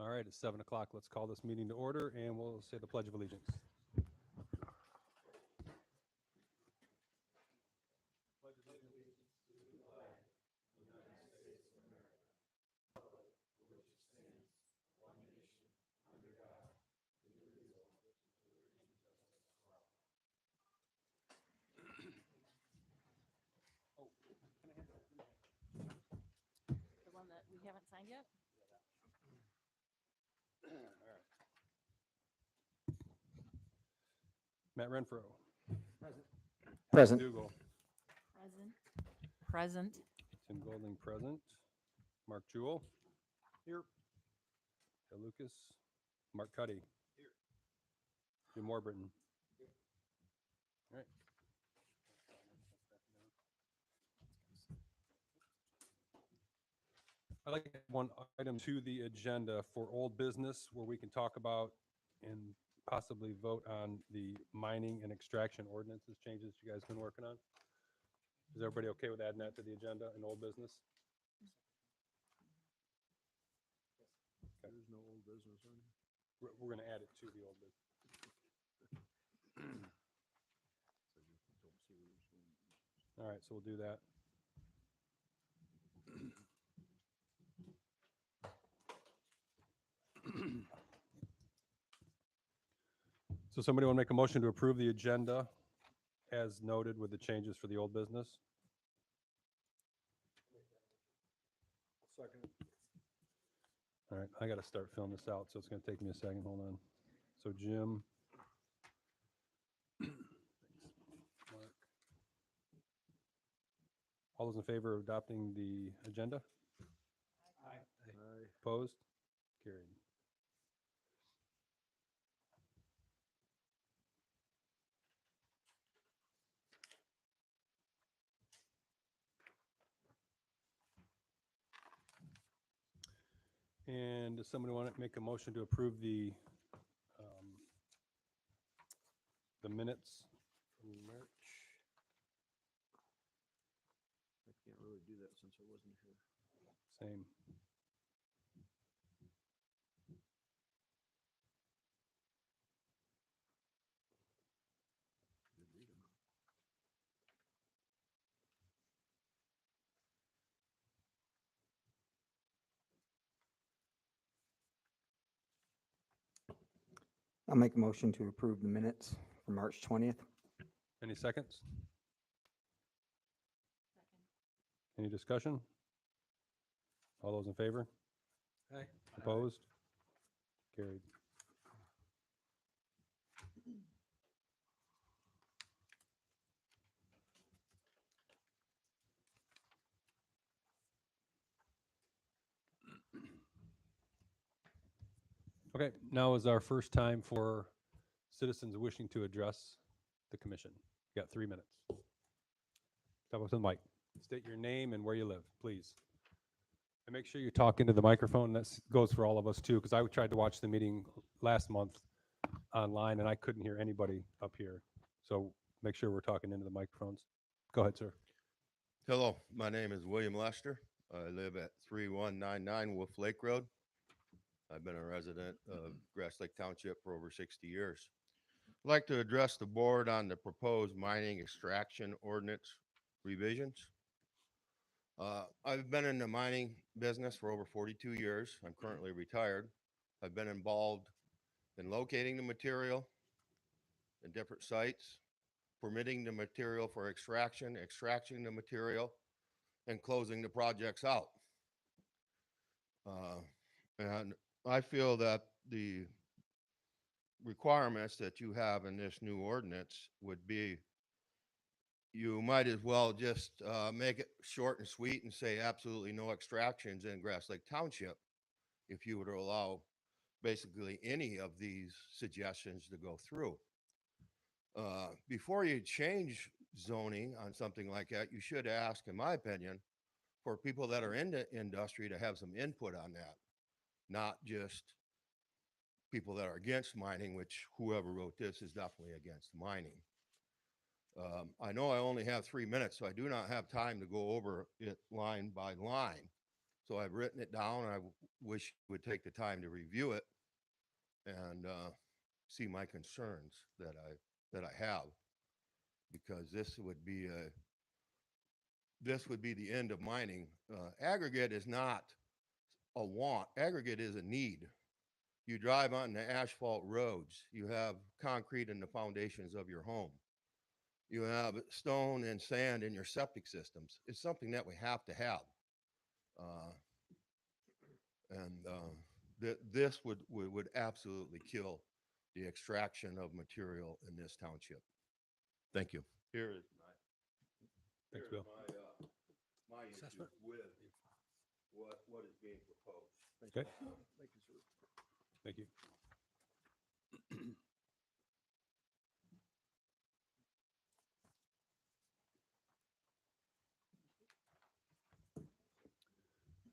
All right, it's 7 o'clock. Let's call this meeting to order and we'll say the Pledge of Allegiance. The one that we haven't signed yet? Matt Renfro. Present. Dougal. Present. Present. Tim Golding present. Mark Jewell. Here. Joe Lucas. Mark Cuddy. Here. Jim Warburton. All right. I'd like to add one item to the agenda for old business where we can talk about and possibly vote on the mining and extraction ordinances changes you guys been working on. Is everybody okay with adding that to the agenda in old business? There's no old business on here. We're going to add it to the old business. So you don't see where it's going. All right, so we'll do that. So somebody want to make a motion to approve the agenda as noted with the changes for the old business? Second. All right, I got to start filling this out, so it's going to take me a second. Hold on. So Jim. Thanks, Mark. All those in favor of adopting the agenda? Aye. Opposed? Carried. And does somebody want to make a motion to approve the minutes from March? I can't really do that since I wasn't here. Same. Did read them. I'll make a motion to approve the minutes for March 20th. Any seconds? Second. Any discussion? All those in favor? Aye. Opposed? Carried. Okay, now is our first time for citizens wishing to address the commission. You got 3 minutes. Step up to the mic. State your name and where you live, please. And make sure you talk into the microphone. That goes for all of us too, because I tried to watch the meeting last month online and I couldn't hear anybody up here. So make sure we're talking into the microphones. Go ahead, sir. Hello, my name is William Lester. I live at 3199 Wolf Lake Road. I've been a resident of Grass Lake Township for over 60 years. I'd like to address the board on the proposed mining extraction ordinance revisions. I've been in the mining business for over 42 years. I'm currently retired. I've been involved in locating the material in different sites, permitting the material for extraction, extracting the material, and closing the projects out. And I feel that the requirements that you have in this new ordinance would be, you might as well just make it short and sweet and say absolutely no extractions in Grass Lake Township if you were to allow basically any of these suggestions to go through. Before you change zoning on something like that, you should ask, in my opinion, for people that are in the industry to have some input on that, not just people that are against mining, which whoever wrote this is definitely against mining. I know I only have 3 minutes, so I do not have time to go over it line by line. So I've written it down. I wish you would take the time to review it and see my concerns that I have, because this would be the end of mining. Aggregate is not a want. Aggregate is a need. You drive on the asphalt roads. You have concrete in the foundations of your home. You have stone and sand in your septic systems. It's something that we have to have. This would absolutely kill the extraction of material in this township. Thank you. Here is Thanks, Bill. my issue Assessment. with what is being proposed. Okay, Thank you, sir. thank you.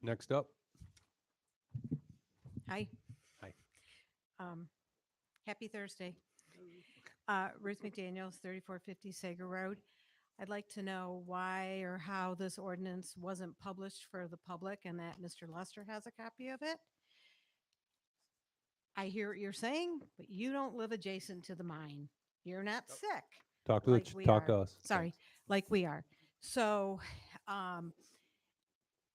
Next up, Hi. Hi. Happy Thursday. Ruth McDaniels, 3450 Sager Road. I'd like to know why or how this ordinance wasn't published for the public and that Mr. Lester has a copy of it. I hear what you're saying, but you don't live adjacent to the mine. You're not sick. talk to, like we talk to are. us. Sorry, like we are. So,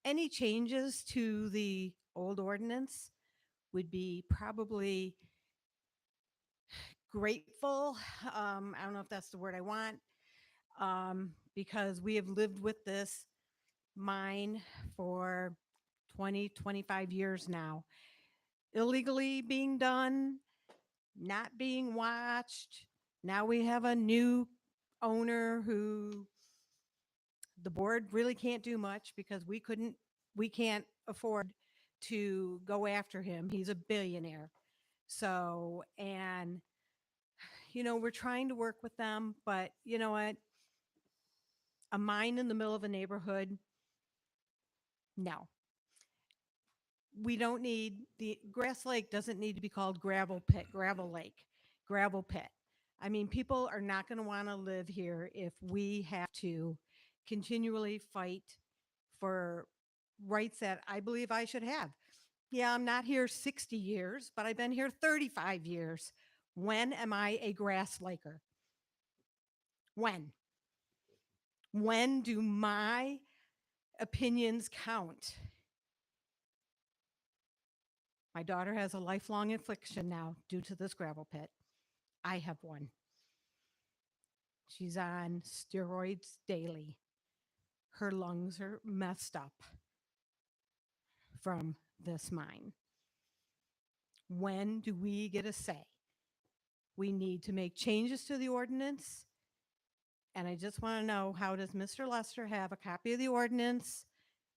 any changes to the old ordinance would be probably grateful. I don't know if that's the word I want, because we have lived with this mine for 20, 25 years now. Illegally being done, not being watched. Now we have a new owner who the board really can't do much because we can't afford to go after him. He's a billionaire. So, and we're trying to work with them, but you know what? A mine in the middle of a neighborhood, no. We don't need the Grass Lake doesn't need to be called gravel pit, gravel lake, gravel pit. I mean, people are not going to want to live here if we have to continually fight for rights that I believe I should have. Yeah, I'm not here 60 years, but I've been here 35 years. When am I a grass laker? When? When do my opinions count? My daughter has a lifelong affliction now due to this gravel pit. I have one. She's on steroids daily. Her lungs are messed up from this mine. When do we get a say? We need to make changes to the ordinance. And I just want to know, how does Mr. Lester have a copy of the ordinance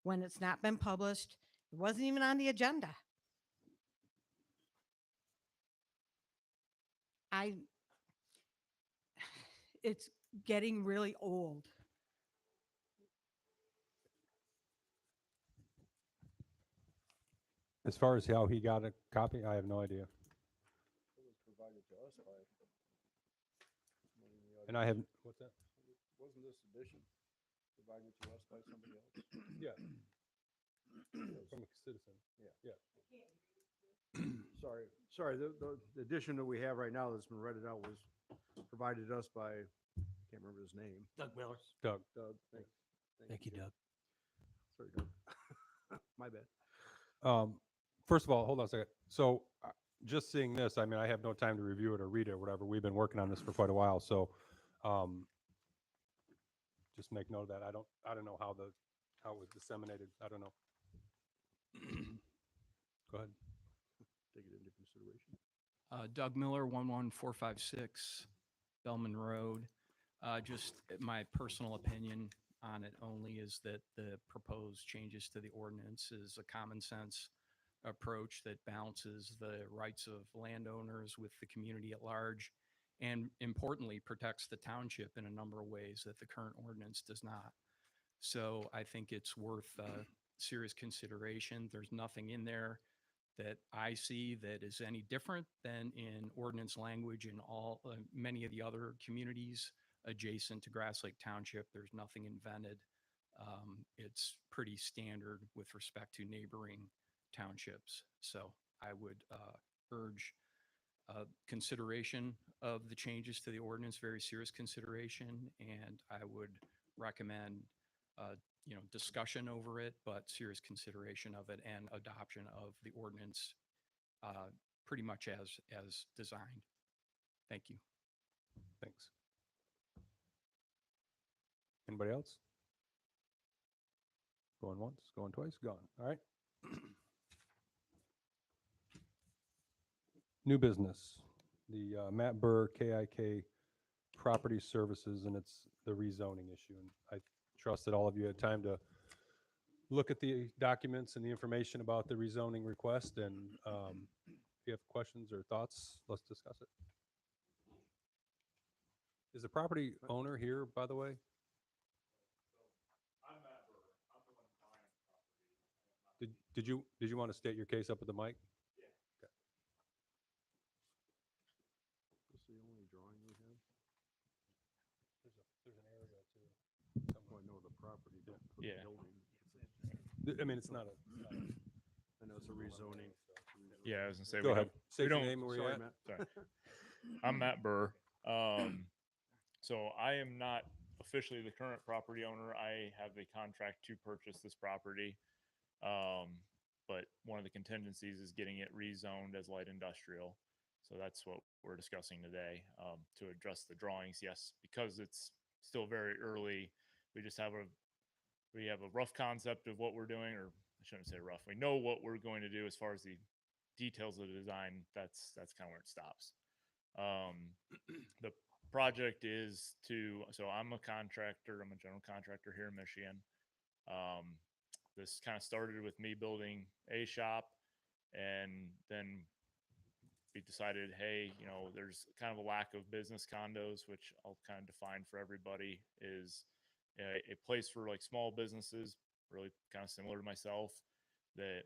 when it's not been published? It wasn't even on the agenda. It's getting really old. As far as how he got a copy, I have no idea. It was provided to us by. And I have, what's that? Wasn't this edition provided to us by somebody else? Yeah. From a citizen. Sorry, the edition that we have right now that's been read out was provided to us by, can't remember his name. Doug Miller. Doug. Doug. Thank you, Doug. Sorry, Doug. My bad. First of all, hold on a second. So just seeing this, I mean, I have no time to review it or read it or whatever. We've been working on this for quite a while. So just make note of that. I don't know how it was disseminated. I don't know. Go ahead. Take it into consideration. Doug Miller, 11456 Bellman Road. Just my personal opinion on it only is that the proposed changes to the ordinance is a common sense approach that balances the rights of landowners with the community at large, and importantly, protects the township in a number of ways that the current ordinance does not. So I think it's worth serious consideration. There's nothing in there that I see that is any different than in ordinance language in all many of the other communities adjacent to Grass Lake Township. There's nothing invented It's pretty standard with respect to neighboring townships. So I would urge consideration of the changes to the ordinance, very serious consideration, and I would recommend discussion over it, but serious consideration of it and adoption of the ordinance pretty much as designed. Thank you. Thanks. Anybody else? Going once, going twice, gone. All right. New business, the Matt Burr KIK Property Services, and it's the rezoning issue. And I trust that all of you had time to look at the documents and the information about the rezoning request. And if you have questions or thoughts, let's discuss it. Is the property owner here, by the way? Did you want to state your case up at the mic? This the only drawing we have? There's an area too. Oh, I know the property, but for the Yeah. building. I mean, it's not a. I know it's a rezoning. Yeah, I was gonna say. Go we ahead. don't- State we your don't- name and where you're Sorry, at. Matt. Sorry. I'm Matt Burr. So I am not officially the current property owner. I have a contract to purchase this property. But one of the contingencies is getting it rezoned as light industrial. So that's what we're discussing today, to address the drawings. Yes, because it's still very early. We just have a rough concept of what we're doing, or I shouldn't say rough. We know what we're going to do as far as the details of the design. That's kind of where it stops. The project is so I'm a contractor. I'm a general contractor here in Michigan. This kind of started with me building a shop, and then we decided, hey, there's kind of a lack of business condos, which I'll kind of define for everybody is a place for like small businesses, really kind of similar to myself, that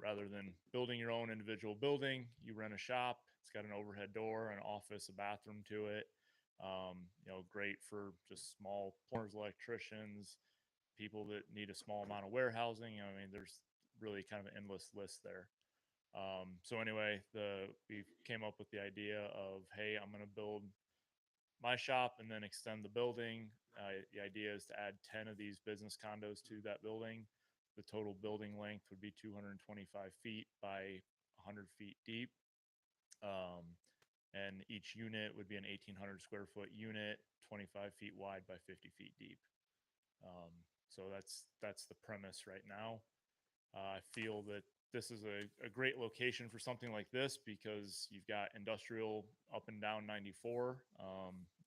rather than building your own individual building, you rent a shop. It's got an overhead door, an office, a bathroom to it. Great for just small plumbers, electricians, people that need a small amount of warehousing. I mean, there's really kind of an endless list there. So anyway, we came up with the idea of, hey, I'm going to build my shop and then extend the building. The idea is to add 10 of these business condos to that building. The total building length would be 225 feet by 100 feet deep. And each unit would be an 1,800 square foot unit, 25 feet wide by 50 feet deep. So that's the premise right now. I feel that this is a great location for something like this because you've got industrial up and down 94.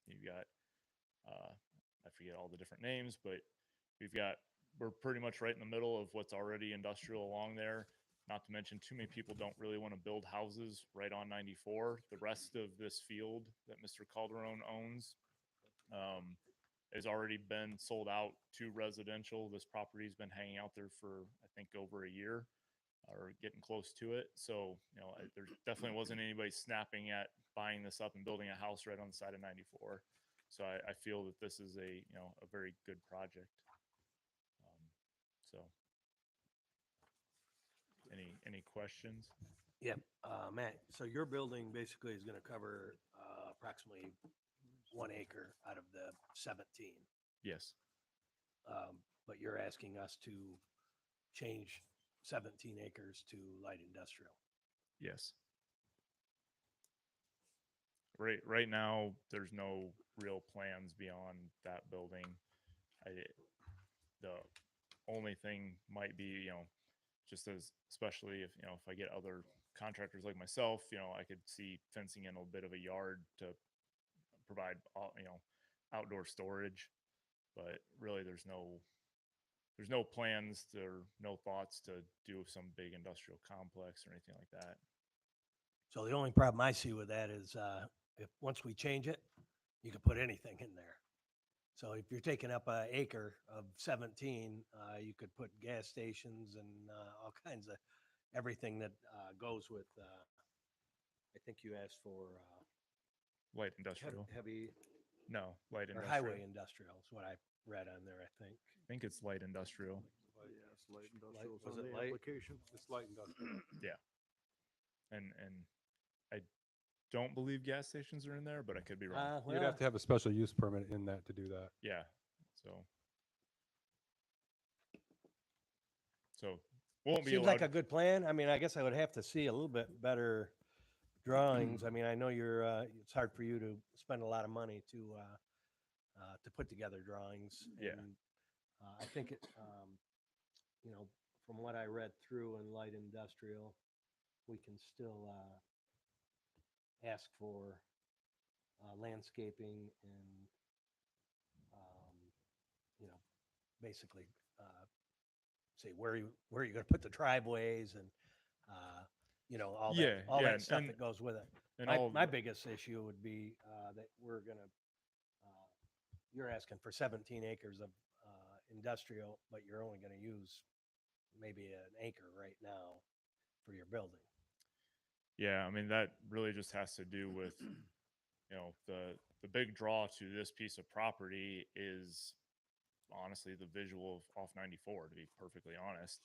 You've got, I forget all the different names, but we're pretty much right in the middle of what's already industrial along there. Not to mention, too many people don't really want to build houses right on 94. The rest of this field that Mr. Calderon owns has already been sold out to residential. This property's been hanging out there for, I think, over a year or getting close to it. So, there definitely wasn't anybody snapping at buying this up and building a house right on the side of 94. So I feel that this is a very good project. So any questions? Yeah, Matt, so your building basically is gonna cover approximately 1 acre out of the 17. Yes. But you're asking us to change 17 acres to light industrial. Yes. Right now, there's no real plans beyond that building. The only thing might be, just especially if I get other contractors like myself, I could see fencing in a bit of a yard to provide, outdoor storage. But really, there's no plans or no thoughts to do some big industrial complex or anything like that. So the only problem I see with that is if once we change it, you can put anything in there. So if you're taking up an acre of 17, you could put gas stations and all kinds of everything that goes with. I think you asked for Light industrial. heavy. No, light or industrial. highway industrial is what I read on there, I think. I think it's light industrial. Yes, light industrial is was on it the light? application. It's light industrial. And I don't believe gas stations are in there, but I could be wrong. You'd have to have a special use permit in that to do that. Yeah. So won't be Seems allowed. like a good plan. I mean, I guess I would have to see a little bit better drawings. I mean, I know you're, it's hard for you to spend a lot of money to put together drawings. Yeah. And, I think it, you know, from what I read through in light industrial, we can still, ask for, landscaping and, you know, basically, say where you're gonna put the driveways and, you know, all Yeah, all yeah, that stuff and- that goes with it. and My, all of my the- biggest issue would be, that we're gonna, you're asking for 17 acres of, industrial, but you're only gonna use maybe an acre right now for your building. Yeah, I mean that really just has to do with the big draw to this piece of property is honestly the visual of off 94, to be perfectly honest.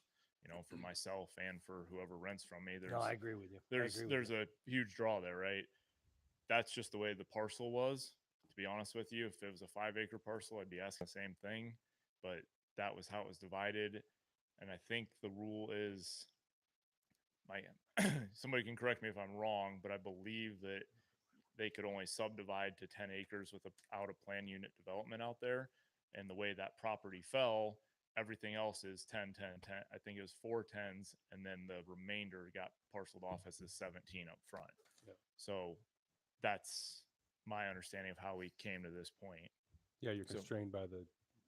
For myself and for whoever rents from me, No, I agree with you. I agree with there's you. a huge draw there, right? That's just the way the parcel was. To be honest with you, if it was a 5-acre parcel, I'd be asking the same thing, but that was how it was divided. And I think the rule is, somebody can correct me if I'm wrong, but I believe that they could only subdivide to 10 acres without a plan unit development out there. And the way that property fell, everything else is 10, 10, 10. I think it was 4 10s, and then the remainder got parceled off as a 17 up front. Yep. So that's my understanding of how we came to this point. Yeah, you're So- constrained by the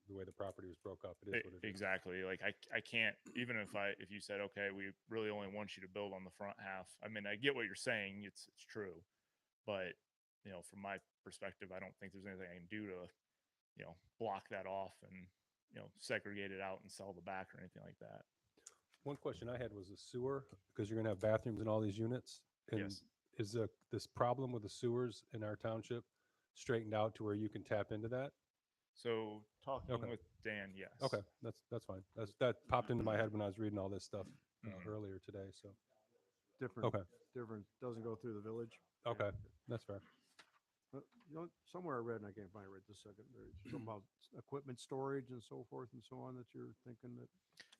way the property was broke up. It is what it is. Exactly. Like I can't, even if you said, okay, we really only want you to build on the front half. I mean, I get what you're saying. It's true, but from my perspective, I don't think there's anything I can do to, block that off and, segregate it out and sell the back or anything like that. One question I had was the sewer, because you're gonna have bathrooms in all these units. And Yes. is this problem with the sewers in our township straightened out to where you can tap into that? So talking Okay. with Dan, yes. Okay, that's fine. That popped into my head when I was reading all this stuff Mhm. earlier today, so, Different, okay, doesn't go through the village. okay, that's fair. Somewhere I read, and I can't find it right this second, there's something about equipment storage and so forth and so on that you're thinking that.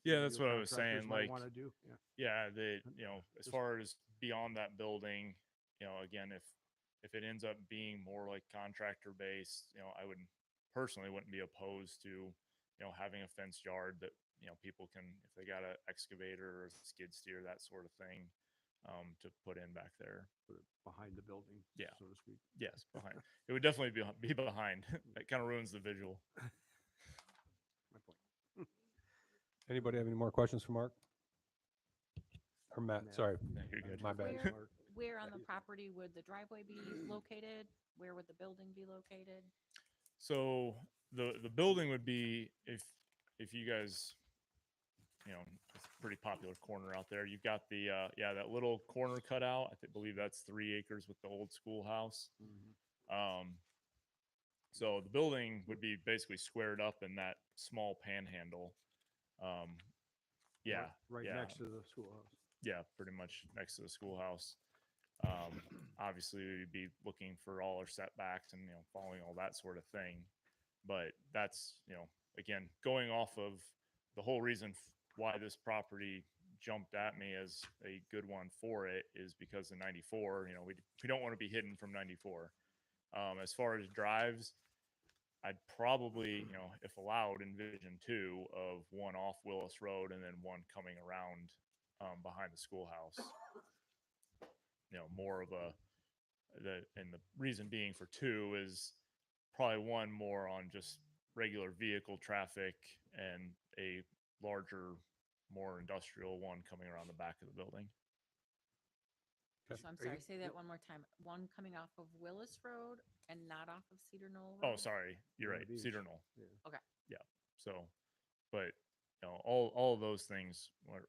Yeah, that's your what I was contractors saying. might Like, wanna do, yeah. yeah, as Just- far as beyond that building, again, if it ends up being more like contractor based, I wouldn't be opposed to, having a fenced yard that, people can, if they got an excavator or a skid steer, that sort of thing, to put in back there. Put it behind the building, Yeah. so to speak. Yes, behind. It would definitely be behind. That kind of ruins the visual. My point. Anybody have any more questions for Mark? Or Matt, Matt. sorry, No, you're good. my bad. Where, where on the property would the driveway be located? Where would the building be located? So the building would be, if you guys, it's a pretty popular corner out there. You've got the that little corner cut out. Believe that's 3 acres with the old schoolhouse. So the building would be basically squared up in that small panhandle. Yeah, Right yeah. next to the schoolhouse. Yeah, pretty much next to the schoolhouse. Obviously, we'd be looking for all our setbacks and following all that sort of thing. But that's again, going off of the whole reason why this property jumped at me as a good one for it is because of 94. We don't want to be hidden from 94. As far as drives, I'd probably, if allowed, envision 2 of one off Willis Road and then one coming around behind the schoolhouse. More of and the reason being for 2 is probably one more on just regular vehicle traffic and a larger, more industrial one coming around the back of the building. Okay. So I'm Are you- sorry, say that one more time. One coming off of Willis Road and not off of Cedar Knoll Oh, Road? sorry, you're North right, Beach. Cedar Knoll. Yeah. Okay. Yeah. So, but all of those things. We're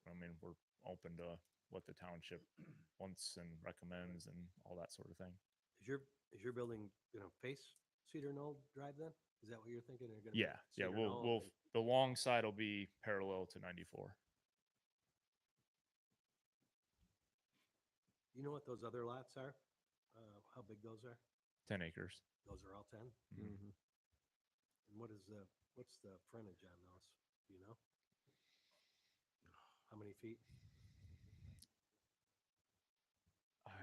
open to what the township wants and recommends and all that sort of thing. Is your building, face Cedar Knoll Drive then? Is that what you're thinking? They're gonna Yeah, make yeah. Cedar We'll Knoll we'll and- the long side will be parallel to 94. You know what those other lots are? How big those are? 10 acres. Those are all 10? Mhm. And what's the frontage on those? Do you know? How many feet? I I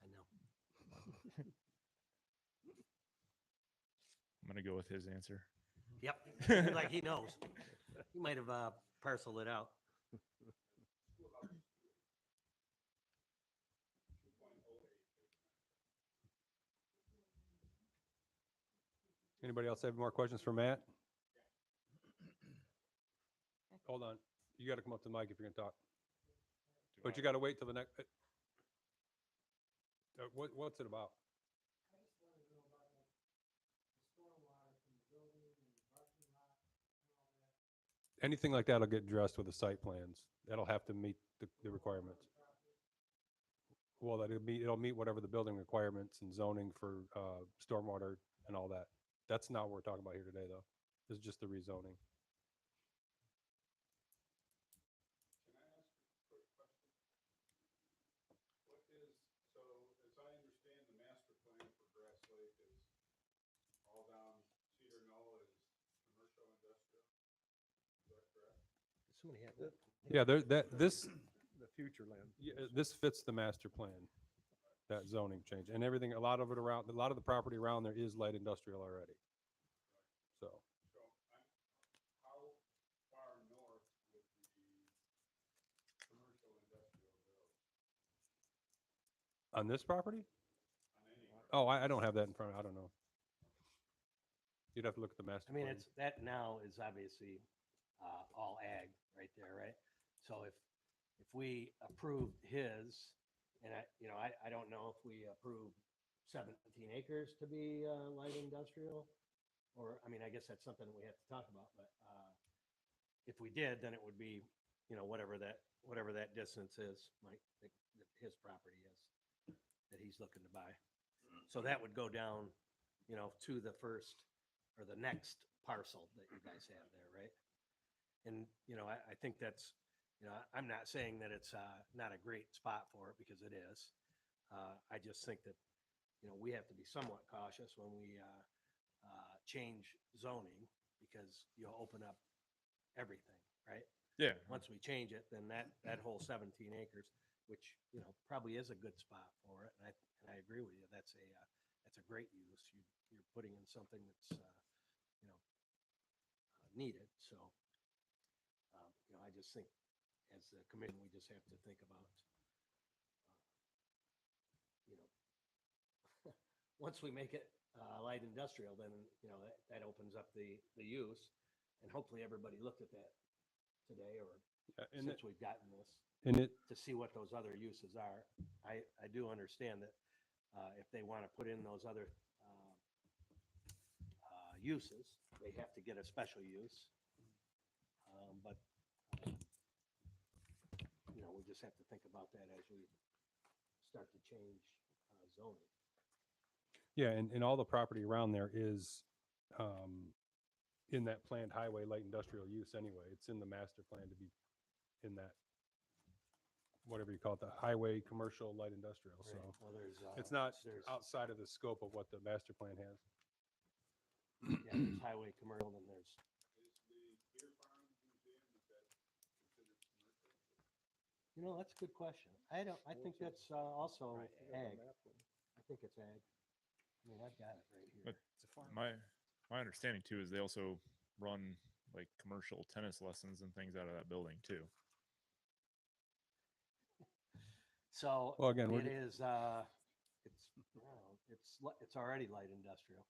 know. I'm gonna go with his answer. Yep, like he knows. He might have parceled it out. Anybody else have more questions for Matt? Hold on. You got to come up to the mic if you're going to talk. But you got to wait till the next. What's it about? Anything like that'll get addressed with the site plans. That'll have to meet the requirements. Well, it'll meet whatever the building requirements and zoning for stormwater and all that. That's not what we're talking about here today, though. This is just the rezoning. Somebody had that. Yeah, this The future land. this fits the master plan, that zoning change, and everything. A lot of the property around there is light industrial already. So. On this property? Oh, I don't have that in front. I don't know. You'd have to look at the master I mean, plan. it's, that now is obviously all ag right there, right? So if we approved his, and I don't know if we approve 17 acres to be light industrial, or, I mean, I guess that's something that we have to talk about, but if we did, then it would be, whatever that distance is, like, that his property is, that he's looking to buy. So that would go down, to the first or the next parcel that you guys have there, right? And, I think that's, I'm not saying that it's not a great spot for it, because it is. I just think that, we have to be somewhat cautious when we change zoning, because you'll open up everything, right? Yeah. Once we change it, then that whole 17 acres, which, probably is a good spot for it. And I agree with you. That's a great use. You're putting in something that's, needed. So, I just think as a commission, we just have to think about, once we make it light industrial, then, that opens up the use. And hopefully everybody looked at that today, or And since we've gotten this, it, to see what those other uses are. I do understand that if they want to put in those other uses, they have to get a special use. But, we just have to think about that as we start to change zoning. yeah, and all the property around there is in that planned highway light industrial use anyway. It's in the master plan to be in that, whatever you call it, the highway commercial light industrial. So Well, there's, it's not there's, outside of the scope of what the master plan has. yeah, there's highway commercial, and there's. That's a good question. I think that's also ag. I think it's ag. I mean, I've got it right here. But my understanding too is they also run like commercial tennis lessons and things out of that building too. So Well, again, it is, it's already light industrial,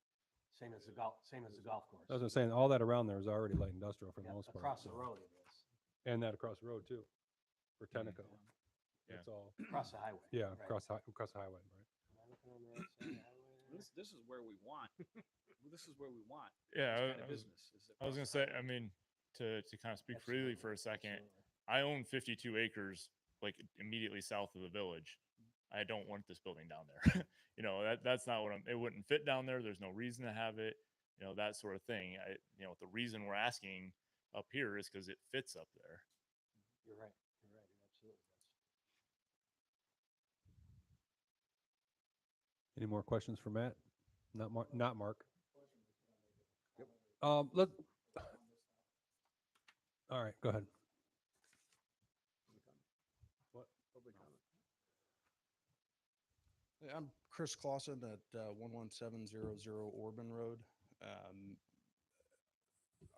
same as the golf course. As I'm saying, all that around there is already light industrial for the Yeah, most part. across the so- road it is, And that across the road too, for Mhm. Tenneco. Yeah. It's all, across the highway. yeah, right. across the highway, right? Am I looking on the right side of the highway there? This is where we want. This is where we want. Yeah, this I- kind of I was- business. is I was gonna across say, the I highway. mean, to kind of speak freely Absolutely, for a second, absolutely. I own 52 acres like immediately south of the village. I don't want this building down there. That's not what it wouldn't fit down there. There's no reason to have it, that sort of thing. The reason we're asking up here is because it fits up there. You're right. You're right. Absolutely. Any more questions for Matt? Not Mark, not Mark. All right, go ahead. What? Public comment. Hey, I'm Chris Clausen at 11700 Orban Road.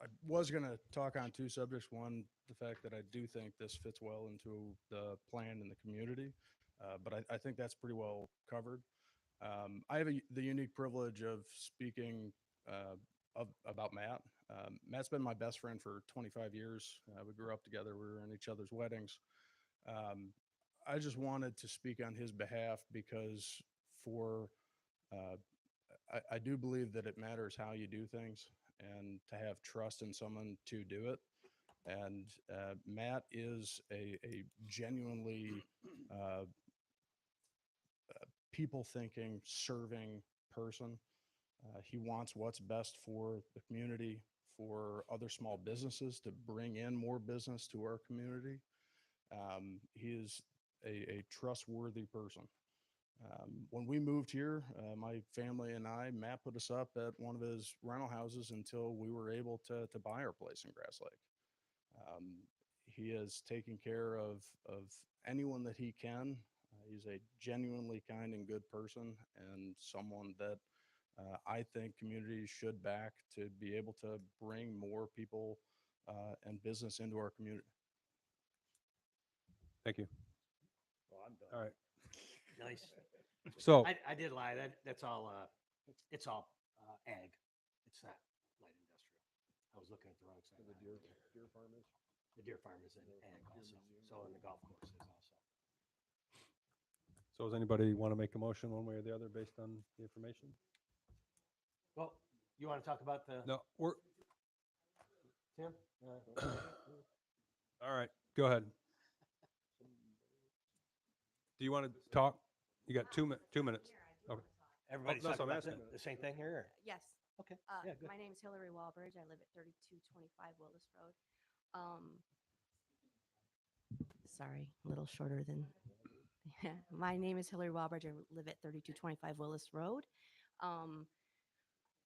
I was going to talk on two subjects. One, the fact that I do think this fits well into the plan and the community, but I think that's pretty well covered. I have the unique privilege of speaking about Matt. Matt's been my best friend for 25 years. We grew up together. We were in each other's weddings. I just wanted to speak on his behalf because I do believe that it matters how you do things and to have trust in someone to do it. And Matt is a genuinely people thinking, serving person. He wants what's best for the community, for other small businesses to bring in more business to our community. He is a trustworthy person. When we moved here, my family and Matt put us up at one of his rental houses until we were able to buy our place in Grass Lake. He is taking care of anyone that he can. He's a genuinely kind and good person, and someone that I think communities should back to be able to bring more people and business into our community. Thank you. Well, I'm done. All right. Nice. So, I did lie. That's all, it's all ag. It's not light industrial. I was looking at the wrong side. The deer farm is? The deer farm is in ag also. So in the golf course is also. so does anybody want to make a motion one way or the other based on the information? Well, you want to talk about the, No, we're, Tim? all right, go ahead. Do you want to talk? You got 2 minutes. Okay. Everybody's that's talking what I'm about asking. the same thing here? Yes. Okay. Yeah, good. My name is Hillary Walbridge. I live at 3225 Willis Road. Sorry, a little shorter than. My name is Hillary Walbridge. I live at 3225 Willis Road.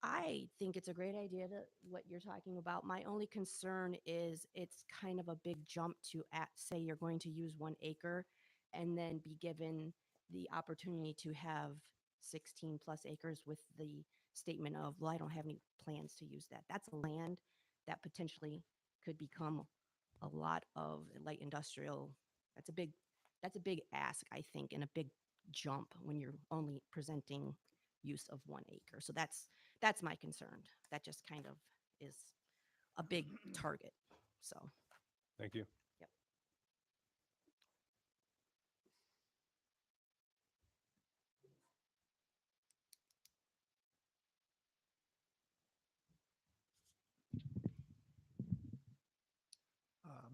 I think it's a great idea what you're talking about. My only concern is it's kind of a big jump to say you're going to use 1 acre and then be given the opportunity to have 16 plus acres with the statement of, well, I don't have any plans to use that. That's land that potentially could become a lot of light industrial. That's a big ask, I think, and a big jump when you're only presenting use of 1 acre. So that's my concern. That just kind of is a big target. So, Thank you. yep.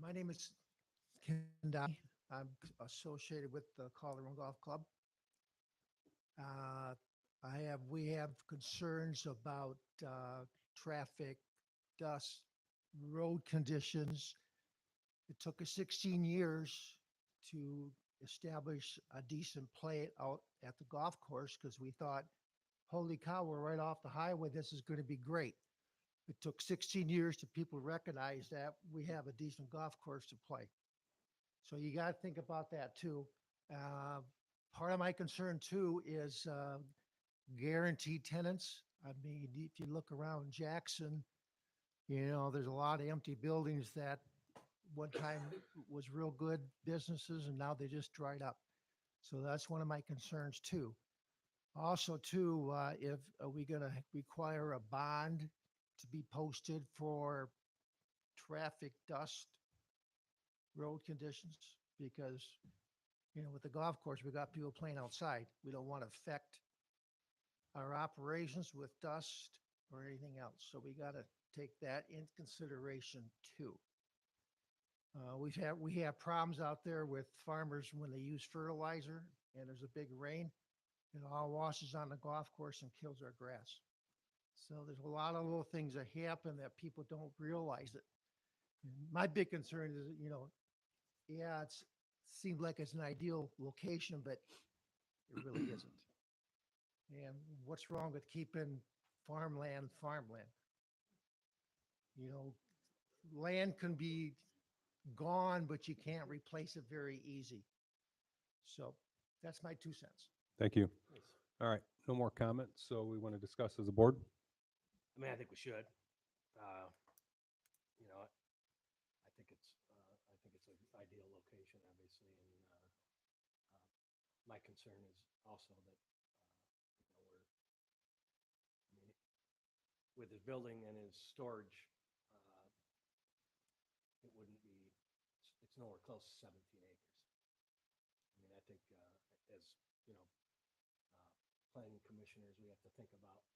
My name is Ken Downey. I'm associated with the Calderon Golf Club. We have concerns about traffic, dust, road conditions. It took us 16 years to establish a decent play out at the golf course because we thought, holy cow, we're right off the highway. This is going to be great. It took 16 years to people recognize that we have a decent golf course to play. So you got to think about that too. Part of my concern too is guaranteed tenants. I mean, if you look around Jackson, there's a lot of empty buildings that one time was real good businesses and now they just dried up. So that's one of my concerns too. Also too, if are we going to require a bond to be posted for traffic, dust, road conditions? Because, with the golf course, we got people playing outside. We don't want to affect our operations with dust or anything else. So we got to take that into consideration too. We have problems out there with farmers when they use fertilizer and there's a big rain. It all washes on the golf course and kills our grass. So there's a lot of little things that happen that people don't realize it. And my big concern is, yeah, seemed like it's an ideal location, but it really isn't. And what's wrong with keeping farmland, farmland? Land can be gone, but you can't replace it very easy. So that's my 2 cents. Thank you. All right, no more comments, so we want to discuss as a board? I mean, I think we should. You know, I think it's an ideal location, obviously, and my concern is also that with his building and his storage, it wouldn't be. It's nowhere close to 17 acres. I mean, I think as planning commissioners, we have to think about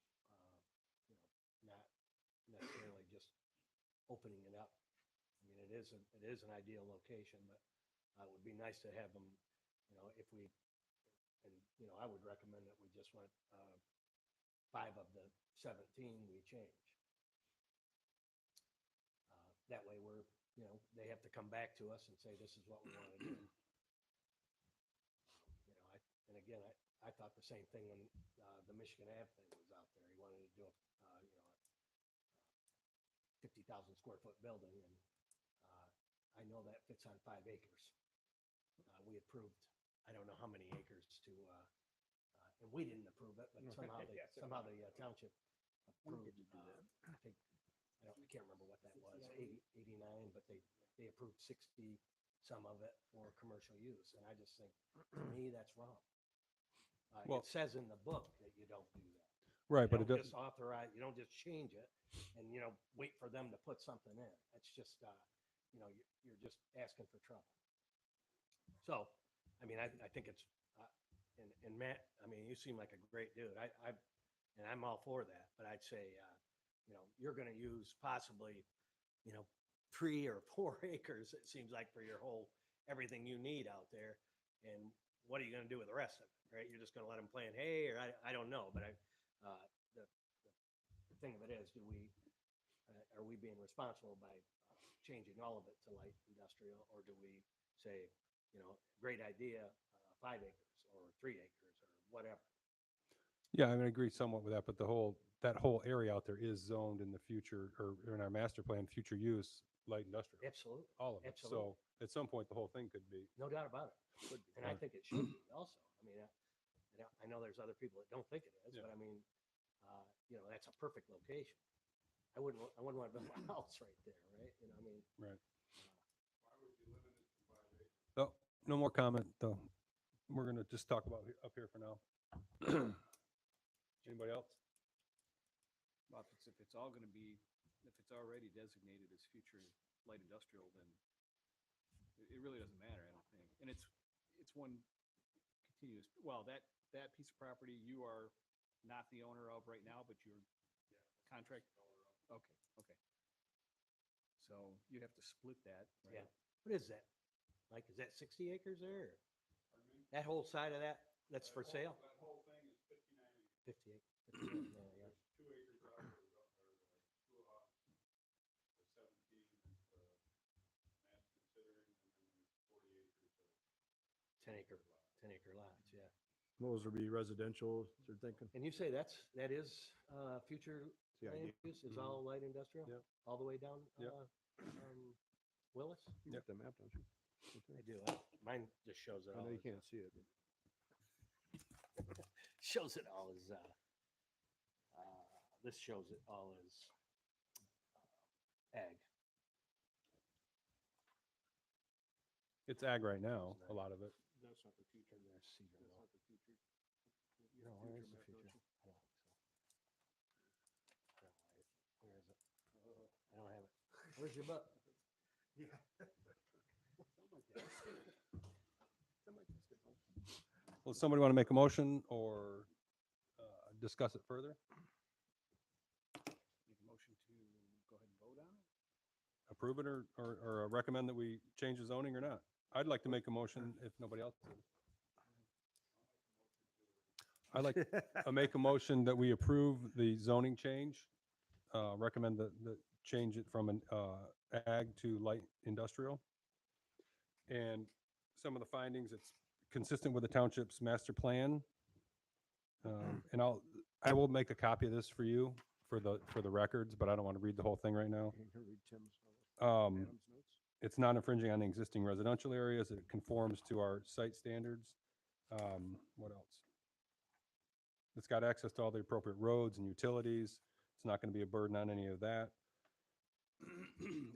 not necessarily just opening it up. I mean, it is an ideal location, but it would be nice to have them, if we, and, I would recommend that we just went 5 of the 17 we change. That way we're, they have to come back to us and say, this is what we want to do. And again, I thought the same thing when the Michigan Ave thing was out there. He wanted to do a 50,000 square foot building, and I know that fits on 5 acres. We approved, I don't know how many acres to, and we didn't approve it, but somehow the township approved. I can't remember what that was, 89, but they approved 60 some of it for commercial use, and I just think, to me, that's wrong. Well- It says in the book that you don't do that. Right, but You it don't does, just authorize, you don't just change it and, wait for them to put something in. It's just, you're just asking for trouble. So, I mean, I think it's, and Matt, I mean, you seem like a great dude. And I'm all for that, but I'd say, you're going to use possibly, 3 or 4 acres, it seems like, for your whole, everything you need out there. And what are you going to do with the rest of it, right? You're just going to let them plant hay, or I don't know, but the thing of it is, are we being responsible by changing all of it to light industrial, or do we say, great idea, 5 acres or 3 acres or whatever? yeah, I mean, I agree somewhat with that, but that whole area out there is zoned in the future, or in our master plan, future use, light industrial, Absolutely. all of it. Absolutely. So at some point, the whole thing could be. No doubt about it. And I think it should be also. I mean, I know there's other people that don't think it is, Yeah. but I mean, that's a perfect location. I wouldn't want to build my house right there, right? I mean. Right. Oh, no more comment, though. We're going to just talk about up here for now. Anybody else? Well, if it's all going to be, if it's already designated as future light industrial, then it really doesn't matter, I don't think. And it's one continuous, well, that piece of property you are not the owner of right now, but you're contract. Okay. So you'd have to split that, right? Yeah. What is that? Like, is that 60 acres there? Or that whole side of that's for sale? That whole thing is 50 acres. 59, yeah. 2 acres out there, the 17 is Matt's considering, and then there's 40 acres of 10 acre lots, yeah. Those would be residential, you're thinking? And you say that is future The land idea. use is all light industrial? Yep. All the way down Yep. Willis? You got the map, don't you? I do. Mine just shows it I all. know you as, can't see it. shows it all as, this shows it all as ag. It's ag right now, a lot of it. That's not the future. And there's Cedar Mill. That's not the future. No, where is the map, don't future? you? I don't think so. Where is it? I don't have it. Where's your butt? Well, somebody want to make a motion or discuss it further? Make a motion to go ahead and vote on it? approve it or recommend that we change the zoning or not. I'd like to make a motion if nobody else does. I'd like to make a motion that we approve the zoning change, recommend that change it from an ag to light industrial. And some of the findings, it's consistent with the township's master plan. And I will make a copy of this for you for the records, but I don't want to read the whole thing right now. You can read Tim's, Um, Adam's notes. It's not infringing on the existing residential areas. It conforms to our site standards. What else? It's got access to all the appropriate roads and utilities. It's not going to be a burden on any of that.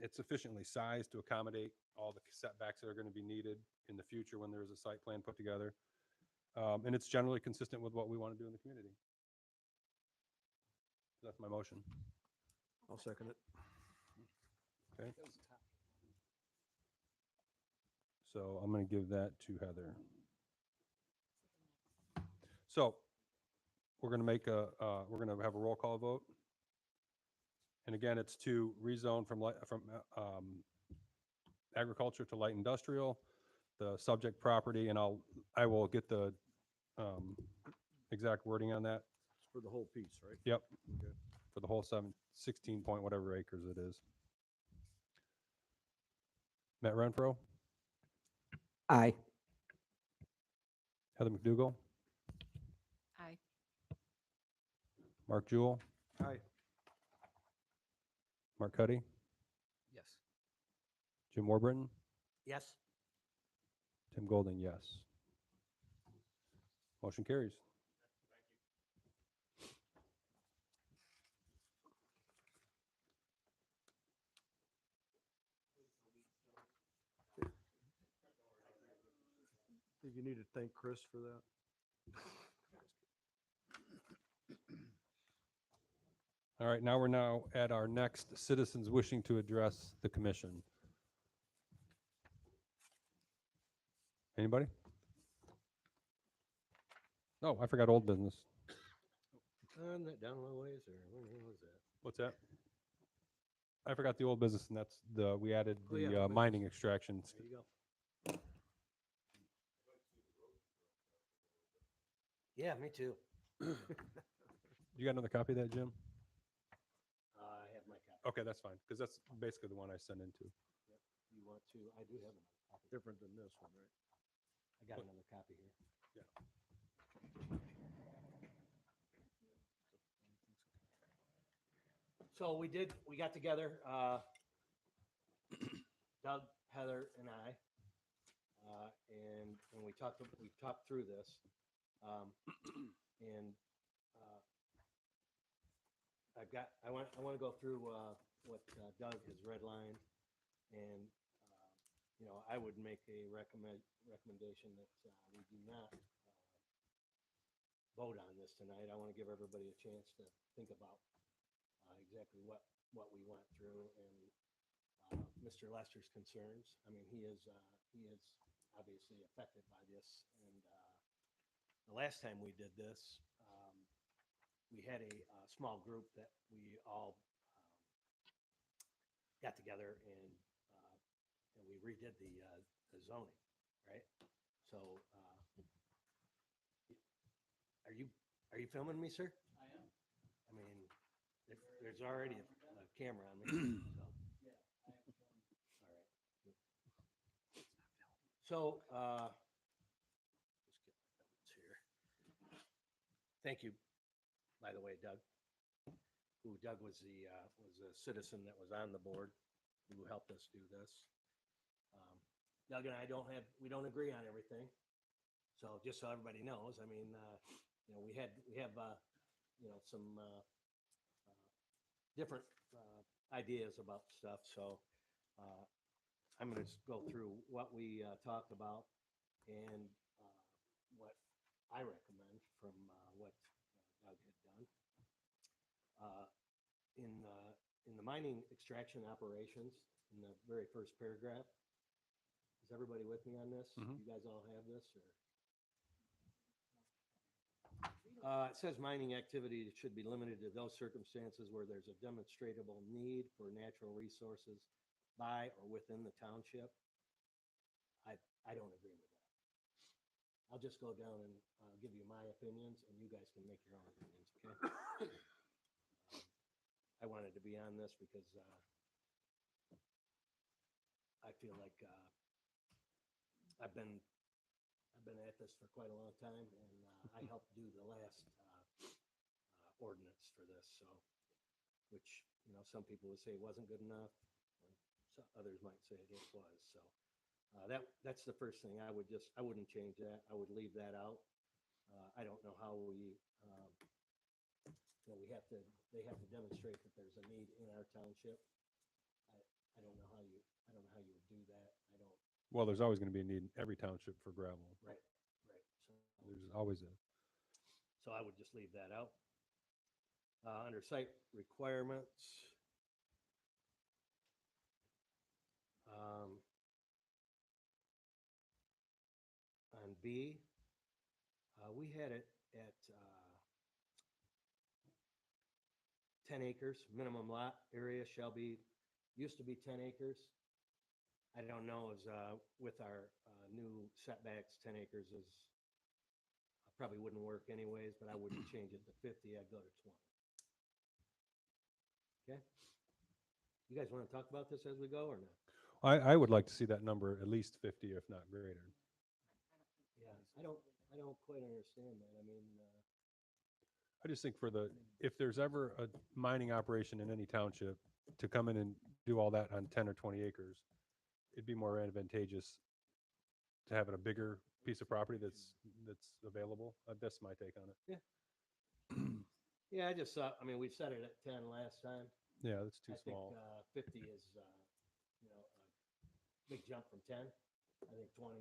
It's sufficiently sized to accommodate all the setbacks that are going to be needed in the future when there's a site plan put together. And it's generally consistent with what we want to do in the community. That's my motion. I'll second it. Okay. So I'm going to give that to Heather. So we're going to make we're going to have a roll call vote. And again, it's to rezone from agriculture to light industrial, the subject property, and I will get the exact wording on that. It's for the whole piece, right? Yep. Okay. For the whole 16 point whatever acres it is. Matt Renfro, Aye. Heather McDougall, Aye. Mark Jewell, Aye. Mark Cuddy, Yes. Jim Warburton, Yes. Tim Golding, yes. Motion carries. I think you need to thank Chris for that. All right, now we're at our next citizens wishing to address the commission. Anybody? Oh, I forgot old business. That down a little ways, or what was that? What's that? I forgot the old business, and that's we added Oh, yeah, the old mining extractions. There you go. Yeah, me too. You got another copy of that, Jim? I have my copy. Okay, that's fine, because that's basically the one I sent into. You want to, I do have another copy. Different than this one, right? I got another copy here. Yeah. So we got together, Doug, Heather, and I, and we talked through this. And I want to go through what Doug has redlined, and I would make a recommendation that we do not vote on this tonight. I want to give everybody a chance to think about exactly what we went through and Mr. Lester's concerns. I mean, he is obviously affected by this, and the last time we did this, we had a small group that we all got together and we redid the zoning, right? So, are you filming me, sir? I am. I mean, there's already a camera on me. So. Yeah, I am filming. All right. So, just get my notes here. Thank you, by the way, Doug. Doug was a citizen that was on the board who helped us do this. Doug and I we don't agree on everything. So just so everybody knows, I mean, we have some different ideas about stuff. So I'm going to go through what we talked about and what I recommend from what Doug had done. In the mining extraction operations, in the very first paragraph, is everybody with me on this? Mhm. You guys all have this, or? It says mining activity should be limited to those circumstances where there's a demonstrable need for natural resources by or within the township, I don't agree with that. I'll just go down and give you my opinions, and you guys can make your own opinions, okay? I wanted to be on this because I feel like I've been at this for quite a long time, and I helped do the last ordinance for this, so, which, you know, some people would say wasn't good enough, or others might say it was, so. That's the first thing. I wouldn't change that. I would leave that out. I don't know how we, you know, they have to demonstrate that there's a need in our township. I don't know how you would do that. I don't. Well, there's always going to be a need in every township for gravel. Right. So, There's always is. so I would just leave that out. Under site requirements. On B, we had it at 10 acres, minimum lot area used to be 10 acres. I don't know, with our new setbacks, 10 acres probably wouldn't work anyways, but I wouldn't change it to 50, I'd go to 20. Okay? You guys want to talk about this as we go or not? I would like to see that number at least 50, if not greater. Yeah, I don't quite understand that. I mean, I just think if there's ever a mining operation in any township to come in and do all that on 10 or 20 acres, it'd be more advantageous to have a bigger piece of property that's available. That's my take on it. yeah. Yeah, I just thought, I mean, we set it at 10 last time. Yeah, that's too I think small. 50 is, you know, a big jump from 10. I think 20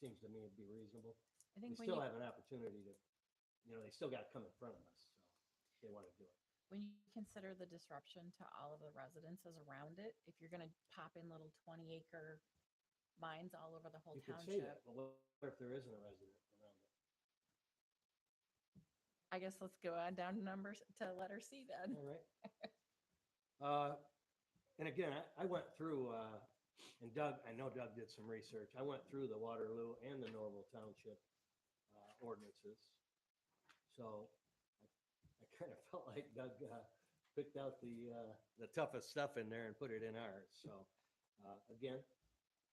seems to me to be reasonable. I We think when still you, have an opportunity to, you know, they still got to come in front of us, so if they want to do it. when you consider the disruption to all of the residences around it, if you're gonna pop in little 20-acre mines all over the whole You could say township, that, but what if there isn't a resident around it? I guess let's go on down to numbers to letter C then. All right. And again, I went through, and I know Doug did some research. I went through the Waterloo and the Norval Township ordinances. So I kind of felt like Doug picked out the toughest stuff in there and put it in ours. So again,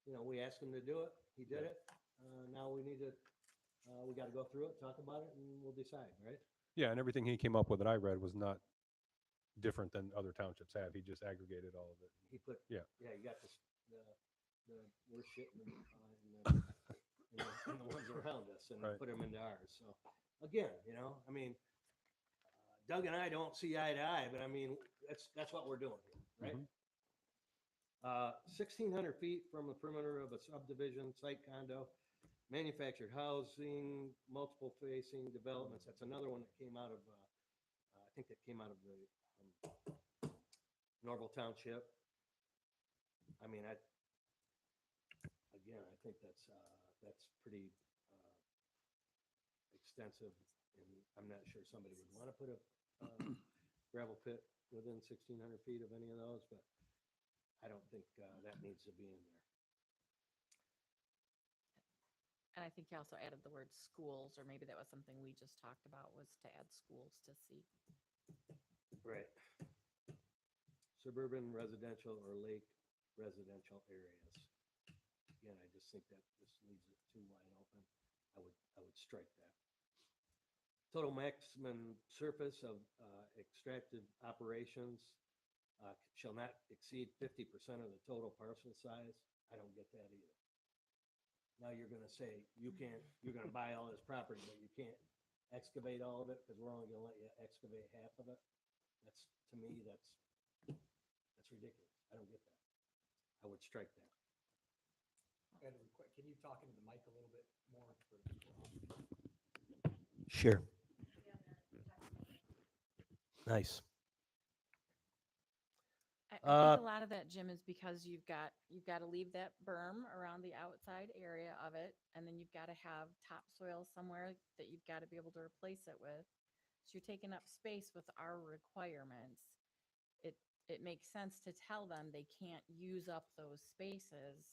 you know, we asked him to do it. He did it. Now we got to go through it, talk about it, and we'll decide, right? Yeah, and everything he came up with that I read was not different than other townships have. He just aggregated all of it. He put, Yeah. yeah, you got the worst shit in the ones around us and Right. put them into ours. So again, you know, I mean, Doug and I don't see eye to eye, but I mean, that's what we're doing here, right? Mhm. 1,600 feet from the perimeter of a subdivision, site condo, manufactured housing, multiple facing developments. That's another one that came out of, I think that came out of the Norval Township. I mean, I think that's pretty extensive, and I'm not sure somebody would want to put a gravel pit within 1,600 feet of any of those, but I don't think that needs to be in there. And I think you also added the word schools, or maybe that was something we just talked about, was to add schools to C. Right. Suburban residential or lake residential areas. Again, I just think that this leaves it too wide open. I would strike that. Total maximum surface of extracted operations shall not exceed 50% of the total parcel size. I don't get that either. Now you're gonna say you're gonna buy all this property, but you can't excavate all of it because we're only gonna let you excavate half of it. To me, that's ridiculous. I don't get that. I would strike that. Can you talk into the mic a little bit more for people? Sure. Nice. I think a lot of that, Jim, is because you've got to leave that berm around the outside area of it, and then you've got to have topsoil somewhere that you've got to be able to replace it with. So you're taking up space with our requirements. it makes sense to tell them they can't use up those spaces.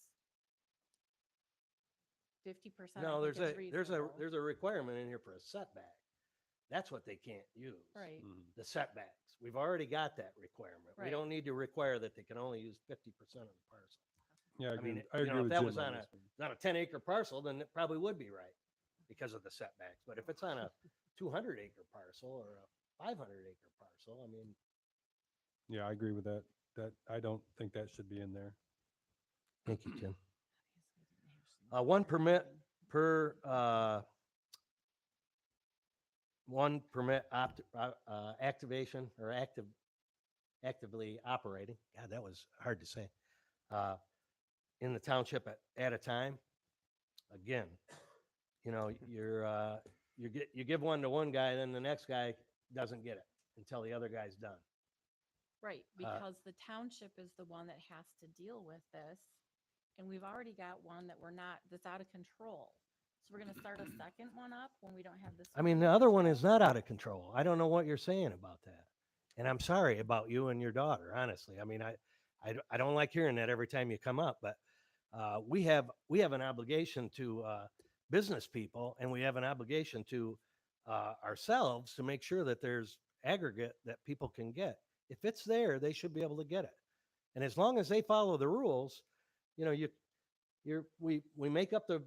50%. No, there's a, reasonable. there's a requirement in here for a setback. That's what they can't use. Right. The setbacks. We've already got that requirement. We Right. don't need to require that they can only use 50% of the parcel. Yeah, I agree. mean, I you agree know, if with that Jim was on on a, this one. not a 10-acre parcel, then it probably would be right because of the setbacks. But if it's on a 200-acre parcel or a 500-acre parcel, I mean, Yeah, I agree with that. That, I don't think that should be in there. thank you, Tim. One permit per, one permit activation or actively operating. God, that was hard to say. In the township at a time. Again, you know, you give one to one guy, then the next guy doesn't get it until the other guy's done. Right, because the township is the one that has to deal with this. And we've already got one that that's out of control. So we're gonna start a second one up when we don't have this. I mean, the other one is not out of control. I don't know what you're saying about that. And I'm sorry about you and your daughter, honestly. I mean, I don't like hearing that every time you come up, but we have an obligation to business people, and we have an obligation to ourselves to make sure that there's aggregate that people can get. If it's there, they should be able to get it. And as long as they follow the rules, you know, we make up the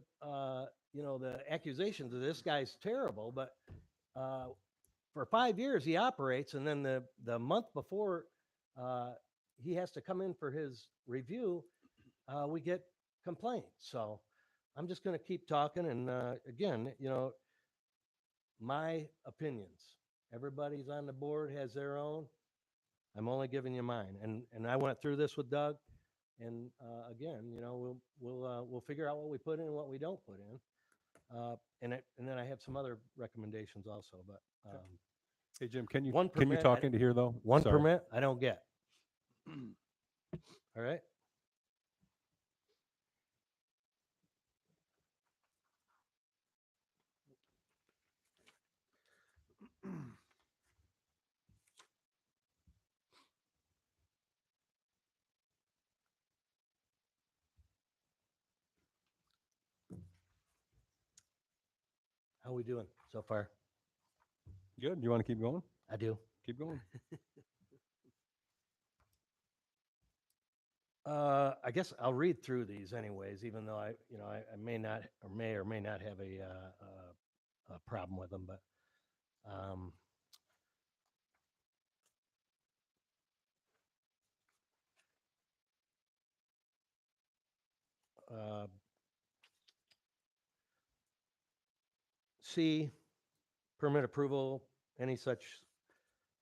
you know, the accusations of this guy's terrible, but for 5 years he operates, and then the month before he has to come in for his review, we get complaints. So I'm just going to keep talking. And again, you know, my opinions. Everybody's on the board has their own. I'm only giving you mine. And I went through this with Doug. And again, you know, we'll figure out what we put in and what we don't put in. And then I have some other recommendations also. But Hey, Jim, can you one can you permit, talk into here though? one Sorry. permit I don't get. All right. How we doing so far? Good. You want to keep going? I do. Keep going. I guess I'll read through these anyways, even though I may not or may not have a problem with them, but C, permit approval. Any such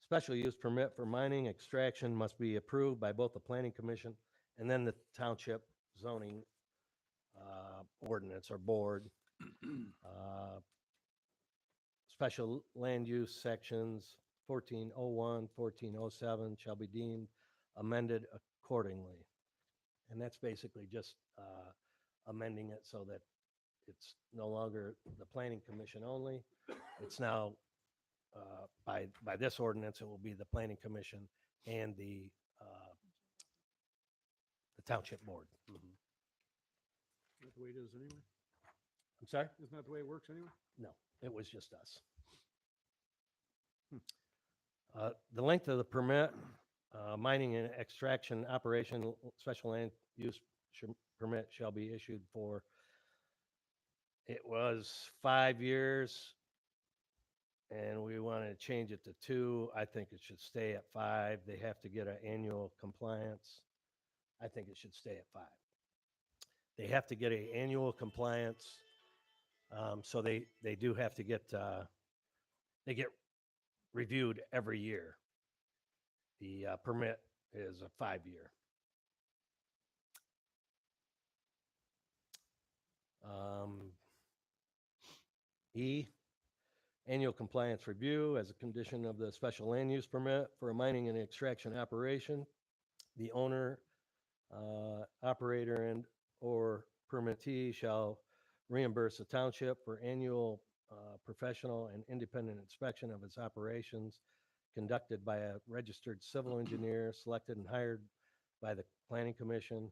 special use permit for mining extraction must be approved by both the planning commission and then the township zoning ordinance or board. Special land use sections 1401, 1407 shall be deemed amended accordingly. And that's basically just amending it so that it's no longer the planning commission only. It's now by this ordinance, it will be the planning commission and the township board. Isn't that the way it is anyway? I'm sorry? Isn't that the way it works anyway? No, it was just us. The length of the permit, mining and extraction operation, special land use permit shall be issued for, it was 5 years, and we wanted to change it to 2. I think it should stay at 5. They have to get an annual compliance. I think it should stay at 5. They have to get an annual compliance. So they do have to get, they get reviewed every year. The permit is a 5-year. E, annual compliance review as a condition of the special land use permit for a mining and extraction operation. The owner, operator, and or permittee shall reimburse the township for annual professional and independent inspection of its operations conducted by a registered civil engineer selected and hired by the planning commission.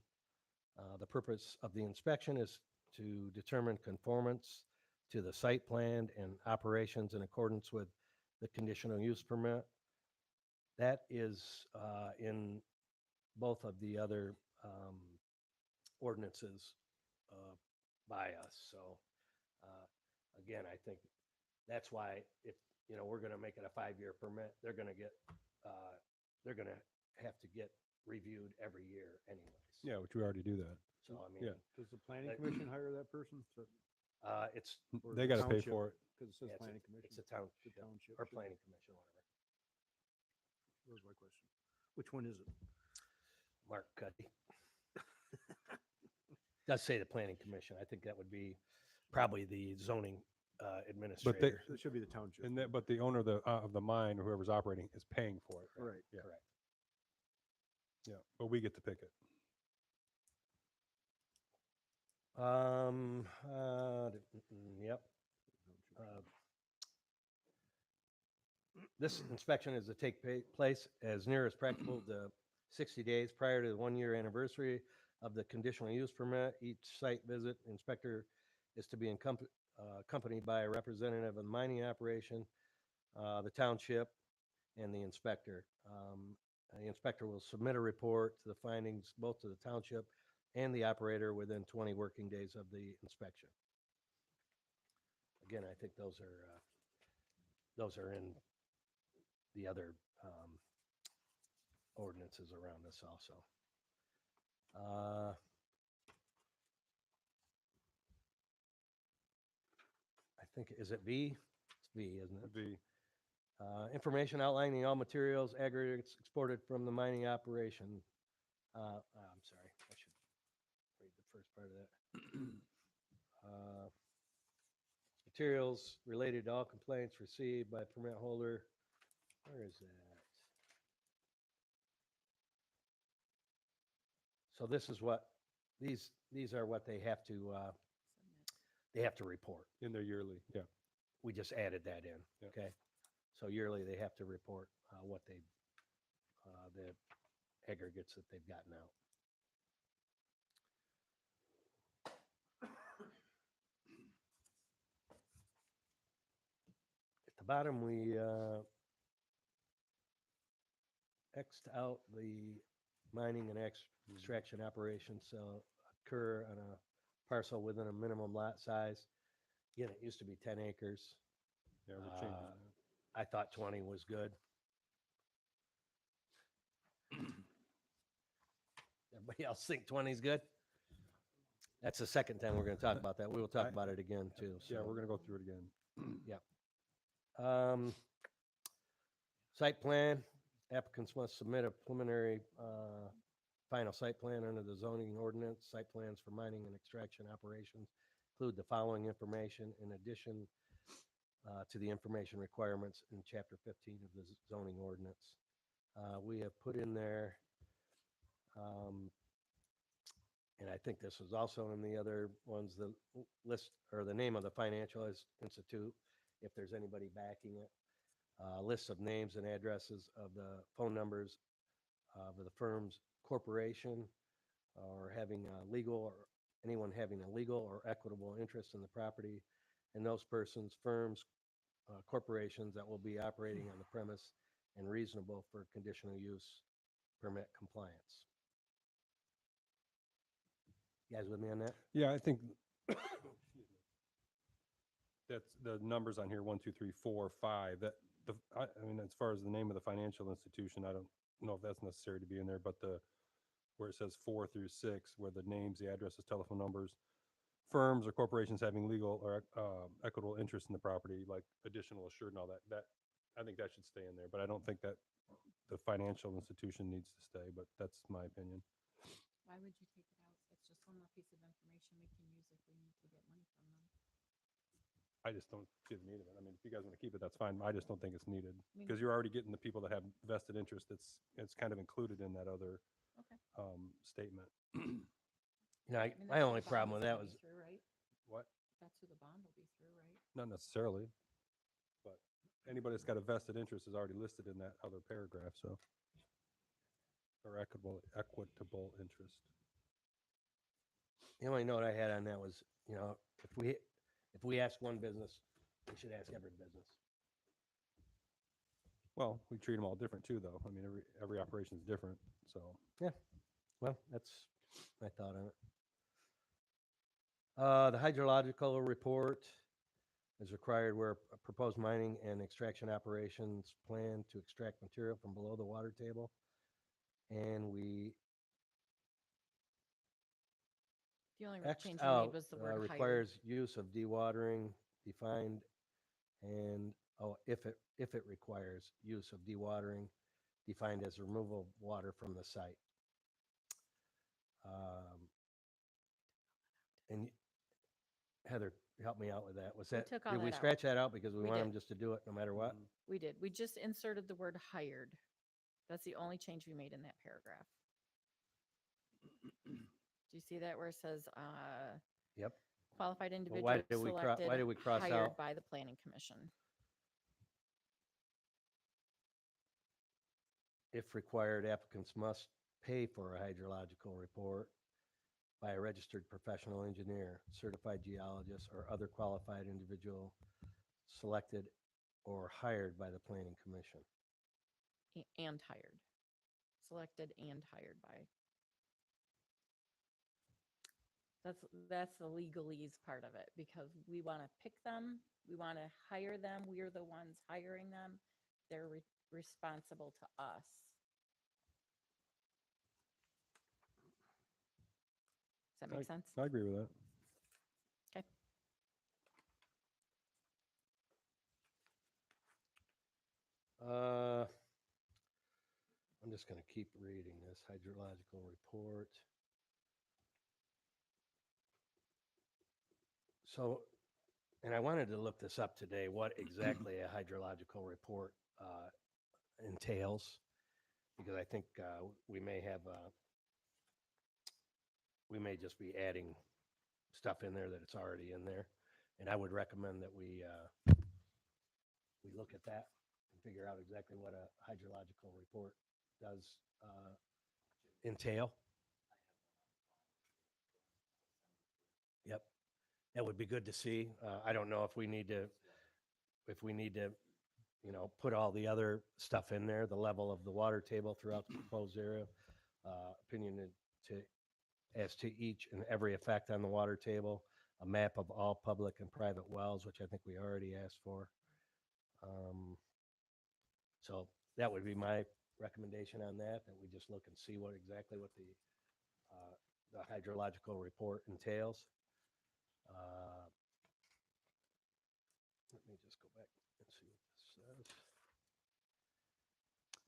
The purpose of the inspection is to determine conformance to the site plan and operations in accordance with the conditional use permit. That is in both of the other ordinances by us. So again, I think that's why if, we're going to make it a 5-year permit, they're going to have to get reviewed every year anyways. Yeah, which we already do that. So, I mean, Yeah. Does the planning That- commission hire that person? it's, Or They the got to pay township? for it. Because it says yeah, planning it's commission. a township The township. or should- planning commission, whatever. That was my question. Which one is it? Mark Cuddy. Does say the planning commission. I think that would be probably the zoning administrator. It should be the township. And that, but the owner of the mine, or whoever's operating, is paying for it. Right. Yeah. Correct. Yeah, but we get to pick it. Yep. This inspection is to take place as near as practical to 60 days prior to the 1-year anniversary of the conditional use permit. Each site visit inspector is to be accompanied by a representative of the mining operation, the township, and the inspector. The inspector will submit a report to the findings both to the township and the operator within 20 working days of the inspection. Again, I think those are in the other ordinances around this also. I think, is it V? It's V, isn't it? The Information outlining all materials, aggregates exported from the mining operation. I'm sorry, I should read the first part of that. Materials related to all complaints received by permit holder. Where is that? So this is what, these are what they have to report. in their yearly, yeah. We just added that in, Yep. okay? So yearly, they have to report what they, the aggregates that they've gotten out. At the bottom, we Xed out the mining and extraction operations shall occur on a parcel within a minimum lot size. Again, it used to be 10 acres. Yeah, we're changing Uh, that. I thought 20 was good. Everybody else think 20 is good? That's the second time we're going to talk about that. We will talk about it again too. Yeah, so. we're gonna go through it again. Site plan, applicants must submit a preliminary final site plan under the zoning ordinance. Site plans for mining and extraction operations include the following information in addition to the information requirements in chapter 15 of the zoning ordinance. We have put in there, and I think this was also in the other ones, the list or the name of the financial institute, if there's anybody backing it. Lists of names and addresses of the phone numbers of the firm's corporation or having a legal or anyone having a legal or equitable interest in the property, and those persons, firms, corporations that will be operating on the premise and reasonable for conditional use permit compliance. You guys with me on that? Yeah, I think that's the numbers on here, 1, 2, 3, 4, 5, that I mean, as far as the name of the financial institution, I don't know if that's necessary to be in there, but where it says 4 through 6, where the names, the addresses, telephone numbers, firms or corporations having legal or equitable interest in the property, like additional assured and all that, I think that should stay in there, but I don't think that the financial institution needs to stay, but that's my opinion. Why would you take it out? It's just one more piece of information we can use if we need to get money from them. I just don't see the need of it. I mean, if you guys want to keep it, that's fine. I just don't think it's needed mean- because you're already getting the people that have vested interest. It's kind of included in that other Okay. Statement. No, I mean, my that's who only the bond problem is with that gonna be was, through, right? What? That's who the bond will be through, right? Not necessarily, but anybody that's got a vested interest is already listed in that other paragraph, so. Or equitable interest. The only note I had on that was, if we ask one business, we should ask every business. Well, we treat them all different too, though. I mean, every operation is different, so. Yeah, well, that's my thought on it. The hydrological report is required where a proposed mining and extraction operations plan to extract material from below the water table. And we The only Xed change we out, made was the word hired. requires use of dewatering defined and, if it requires use of dewatering defined as removal of water from the site. And Heather, help me out with that. Was We that, took all did we that out. scratch that out because we We want them did. just to do it no matter what? We did. We just inserted the word hired. That's the only change we made in that paragraph. Do you see that where it says, Yep. qualified Well, individual why did we selected, why did we cross hired out? by the planning commission? If required, applicants must pay for a hydrological report by a registered professional engineer, certified geologist, or other qualified individual selected or hired by the planning commission. And hired. Selected and hired by. That's the legalese part of it, because we want to pick them, we want to hire them, we are the ones hiring them. They're responsible to us. Does that make sense? I agree with that. Okay. I'm just going to keep reading this hydrological report. So, and I wanted to look this up today, what exactly a hydrological report entails, because I think we may have, we may just be adding stuff in there that it's already in there. And I would recommend that we look at that and figure out exactly what a hydrological report does entail. Yep. That would be good to see. I don't know if we need to, put all the other stuff in there, the level of the water table throughout the proposed area, opinion as to each and every effect on the water table, a map of all public and private wells, which I think we already asked for. So that would be my recommendation on that we just look and see what the hydrological report entails. Let me just go back and see what this says.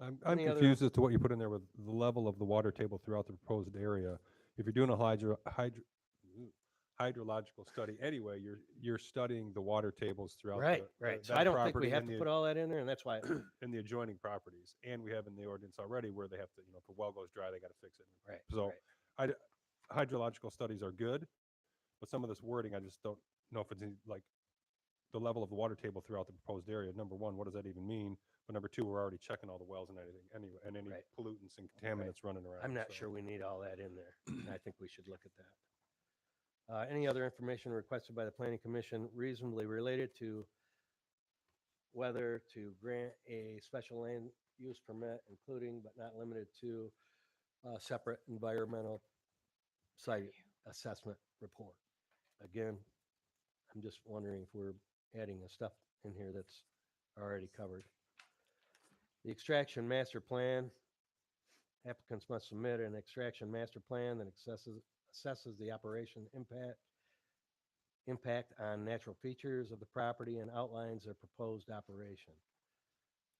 I'm Any other- confused as to what you put in there with the level of the water table throughout the proposed area. If you're doing a hydrological study anyway, you're studying the water tables throughout. Right. So that I don't think property we have and to the- put all that in there, and that's why. in the adjoining properties, and we have in the ordinance already where they have to, if a well goes dry, they got to fix it. Right. So hydrological studies are good, but some of this wording, I just don't know if it's like the level of the water table throughout the proposed area. Number one, what does that even mean? But number two, we're already checking all the wells and anything anyway, and any Right. pollutants and contaminants running around. I'm not so. sure we need all that in there. And I think we should look at that. Any other information requested by the planning commission reasonably related to whether to grant a special land use permit, including but not limited to a separate environmental site assessment report. Again, I'm just wondering if we're adding the stuff in here that's already covered. The extraction master plan. Applicants must submit an extraction master plan that assesses the operation impact on natural features of the property and outlines their proposed operation.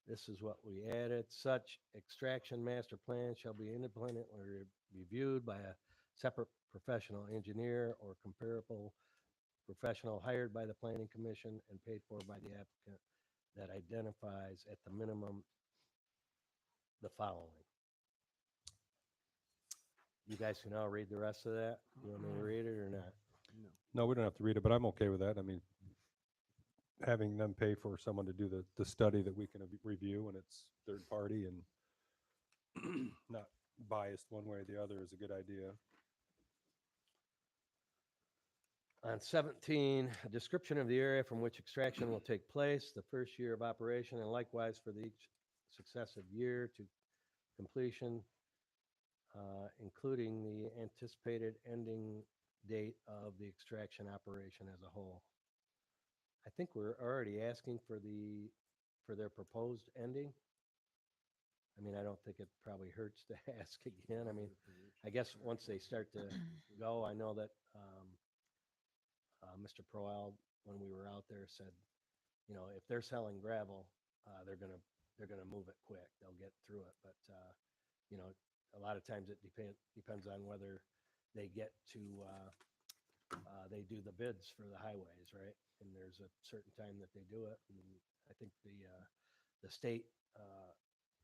This is what we added. Such extraction master plan shall be independently reviewed by a separate professional engineer or comparable professional hired by the planning commission and paid for by the applicant that identifies at the minimum the following. You guys can all read the rest of that. You want me to read it or not? No, we don't have to read it, but I'm okay with that. I mean, having them pay for someone to do the study that we can review, and it's third party and not biased one way or the other is a good idea. On 17, a description of the area from which extraction will take place, the first year of operation, and likewise for each successive year to completion, including the anticipated ending date of the extraction operation as a whole. I think we're already asking for their proposed ending. I mean, I don't think it probably hurts to ask again. I mean, I guess once they start to go, I know that Mr. Proal, when we were out there, said, you know, if they're selling gravel, they're gonna move it quick. They'll get through it. But you know, a lot of times it depends on whether they get to they do the bids for the highways, right? And there's a certain time that they do it. And I think the state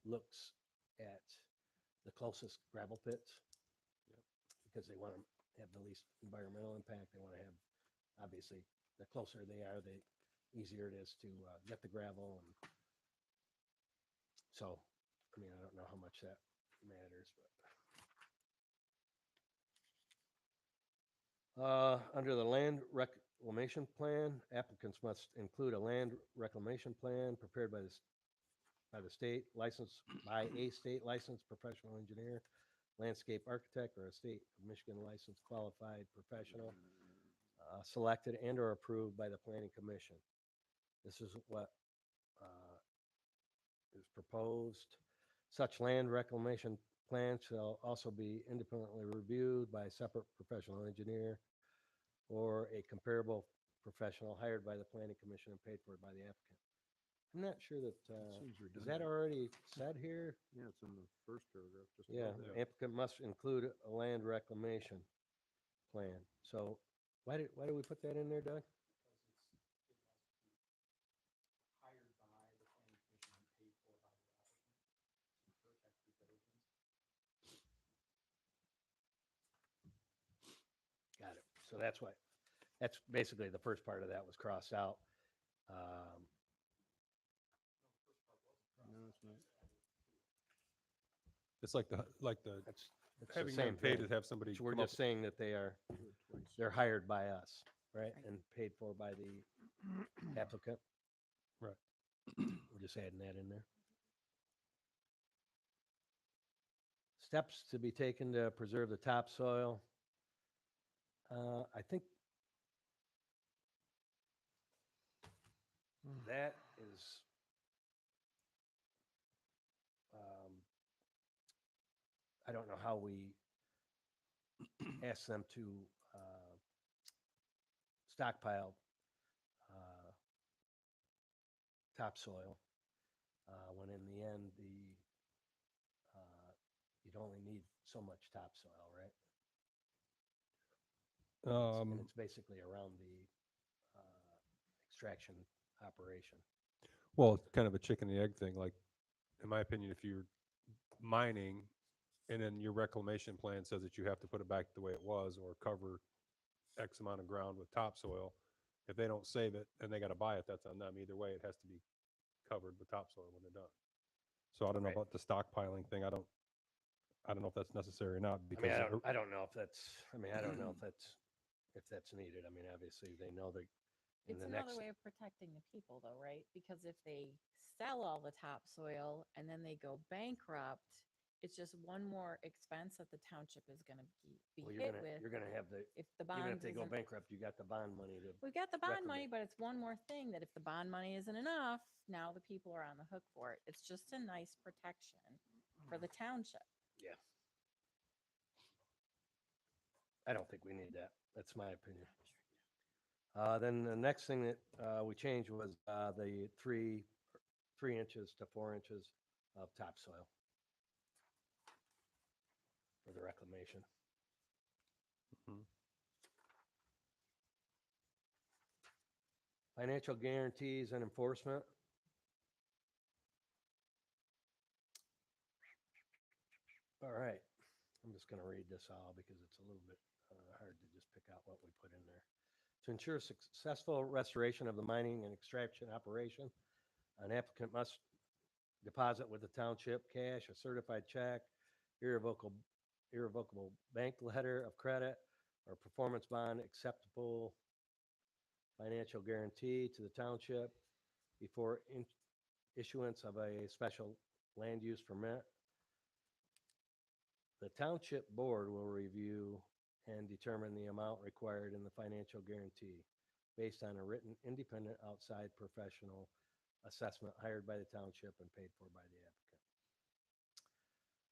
looks at the closest gravel pits because they want to have the least environmental impact. They want to have, obviously, the closer they are, the easier it is to get the gravel. And so, I mean, I don't know how much that matters, but. Under the land reclamation plan, applicants must include a land reclamation plan prepared by the state licensed by a state licensed professional engineer, landscape architect, or a state of Michigan licensed qualified professional, selected and or approved by the planning commission. This is what is proposed. Such land reclamation plan shall also be independently reviewed by a separate professional engineer or a comparable professional hired by the planning commission and paid for by the applicant. I'm not sure that, Seems is that already said here? Yeah, it's in the first paragraph. Just Yeah, above that. applicant must include a land reclamation plan. So why did we put that in there, Doug? Got it. So that's why, that's basically the first part of that was crossed out. No, it's not. It's like It's the having same them paid thing. to have somebody So we're come up just saying that they're hired by us, right? And paid for by the applicant. Right. We're just adding that in there. Steps to be taken to preserve the topsoil. I think that is I don't know how we ask them to stockpile topsoil when in the end you'd only need so much topsoil, right? And it's basically around the extraction operation. well, it's kind of a chicken and egg thing. Like, in my opinion, if you're mining and then your reclamation plan says that you have to put it back the way it was or cover X amount of ground with topsoil, if they don't save it and they got to buy it, that's on them. Either way, it has to be covered with topsoil when they're done. So I don't know Right. about the stockpiling thing. I don't know if that's necessary or not I because mean, I don't know if that's, I don't know if that's needed. I mean, obviously they know that in It's the another next, way of protecting the people though, right? Because if they sell all the topsoil and then they go bankrupt, it's just one more expense that the township is gonna be well, hit with. you're gonna have the, If the even bond if they go isn't, bankrupt, you got the bond money to, we've got the bond money, reclamate. but it's one more thing that if the bond money isn't enough, now the people are on the hook for it. It's just a nice protection for the township. yeah. I don't think we need that. That's my opinion. Then the next thing that we changed was the 3 inches to 4 inches of topsoil for the reclamation. Financial guarantees and enforcement. All right, I'm just going to read this all because it's a little bit hard to just pick out what we put in there. To ensure successful restoration of the mining and extraction operation, an applicant must deposit with the township cash, a certified check, irrevocable bank letter of credit, or performance bond acceptable financial guarantee to the township before issuance of a special land use permit. The township board will review and determine the amount required in the financial guarantee based on a written independent outside professional assessment hired by the township and paid for by the applicant.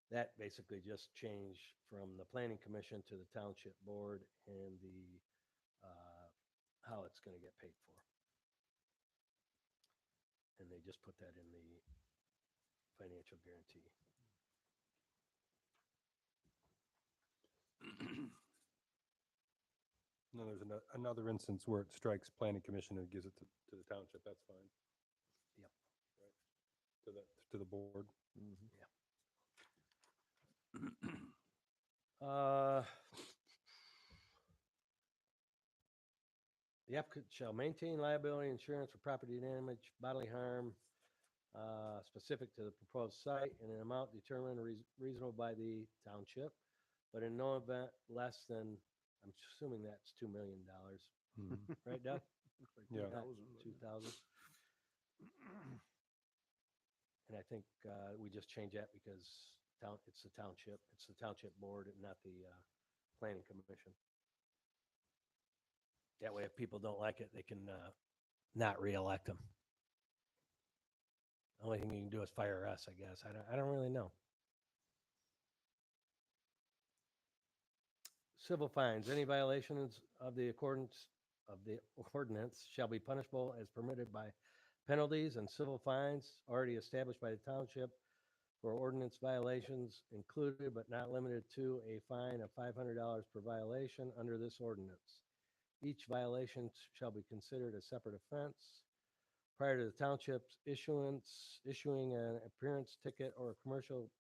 That basically just changed from the planning commission to the township board and the, how it's gonna get paid for. And they just put that in the financial guarantee. No, there's another instance where it strikes planning commission and gives it to the township. That's fine. Yep. Right. To the board. The applicant shall maintain liability insurance for property damage, bodily harm, specific to the proposed site in an amount determined reasonable by the township, but in no event less than, I'm assuming that's $2 million, right, Doug? Yeah. 2,000. And I think we just change that because it's the township board and not the planning commission. That way, if people don't like it, they can not reelect them. Only thing you can do is fire us, I guess. I don't really know. Civil fines. Any violations of the accordance of the ordinance shall be punishable as permitted by penalties and civil fines already established by the township for ordinance violations included but not limited to a fine of $500 per violation under this ordinance. Each violation shall be considered a separate offense. Prior to the township's issuing an appearance ticket or commercial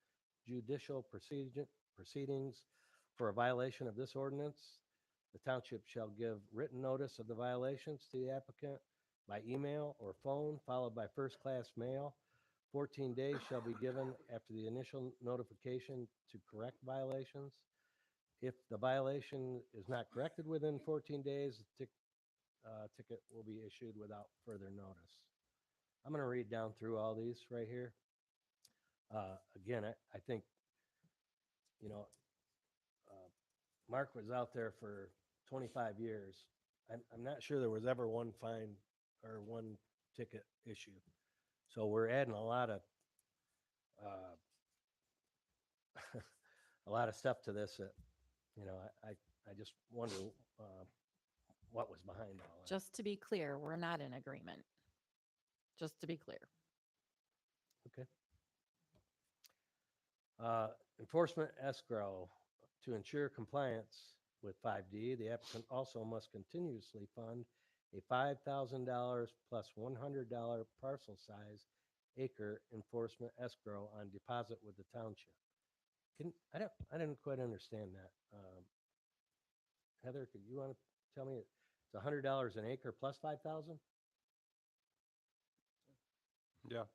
judicial proceedings for a violation of this ordinance, the township shall give written notice of the violations to the applicant by email or phone, followed by first-class mail. 14 days shall be given after the initial notification to correct violations. If the violation is not corrected within 14 days, the ticket will be issued without further notice. I'm going to read down through all these right here. Again, I think, you know, Mark was out there for 25 years. I'm not sure there was ever one fine or one ticket issue. So we're adding a lot of a lot of stuff to this that, you know, I just wonder what was behind all that. Just to be clear, we're not in agreement. Just to be clear. Okay. Enforcement escrow. To ensure compliance with 5D, the applicant also must continuously fund a $5,000 plus $100 parcel size acre enforcement escrow on deposit with the township. I didn't quite understand that. Heather, could you want to tell me it's $100 an acre plus 5,000? Yeah.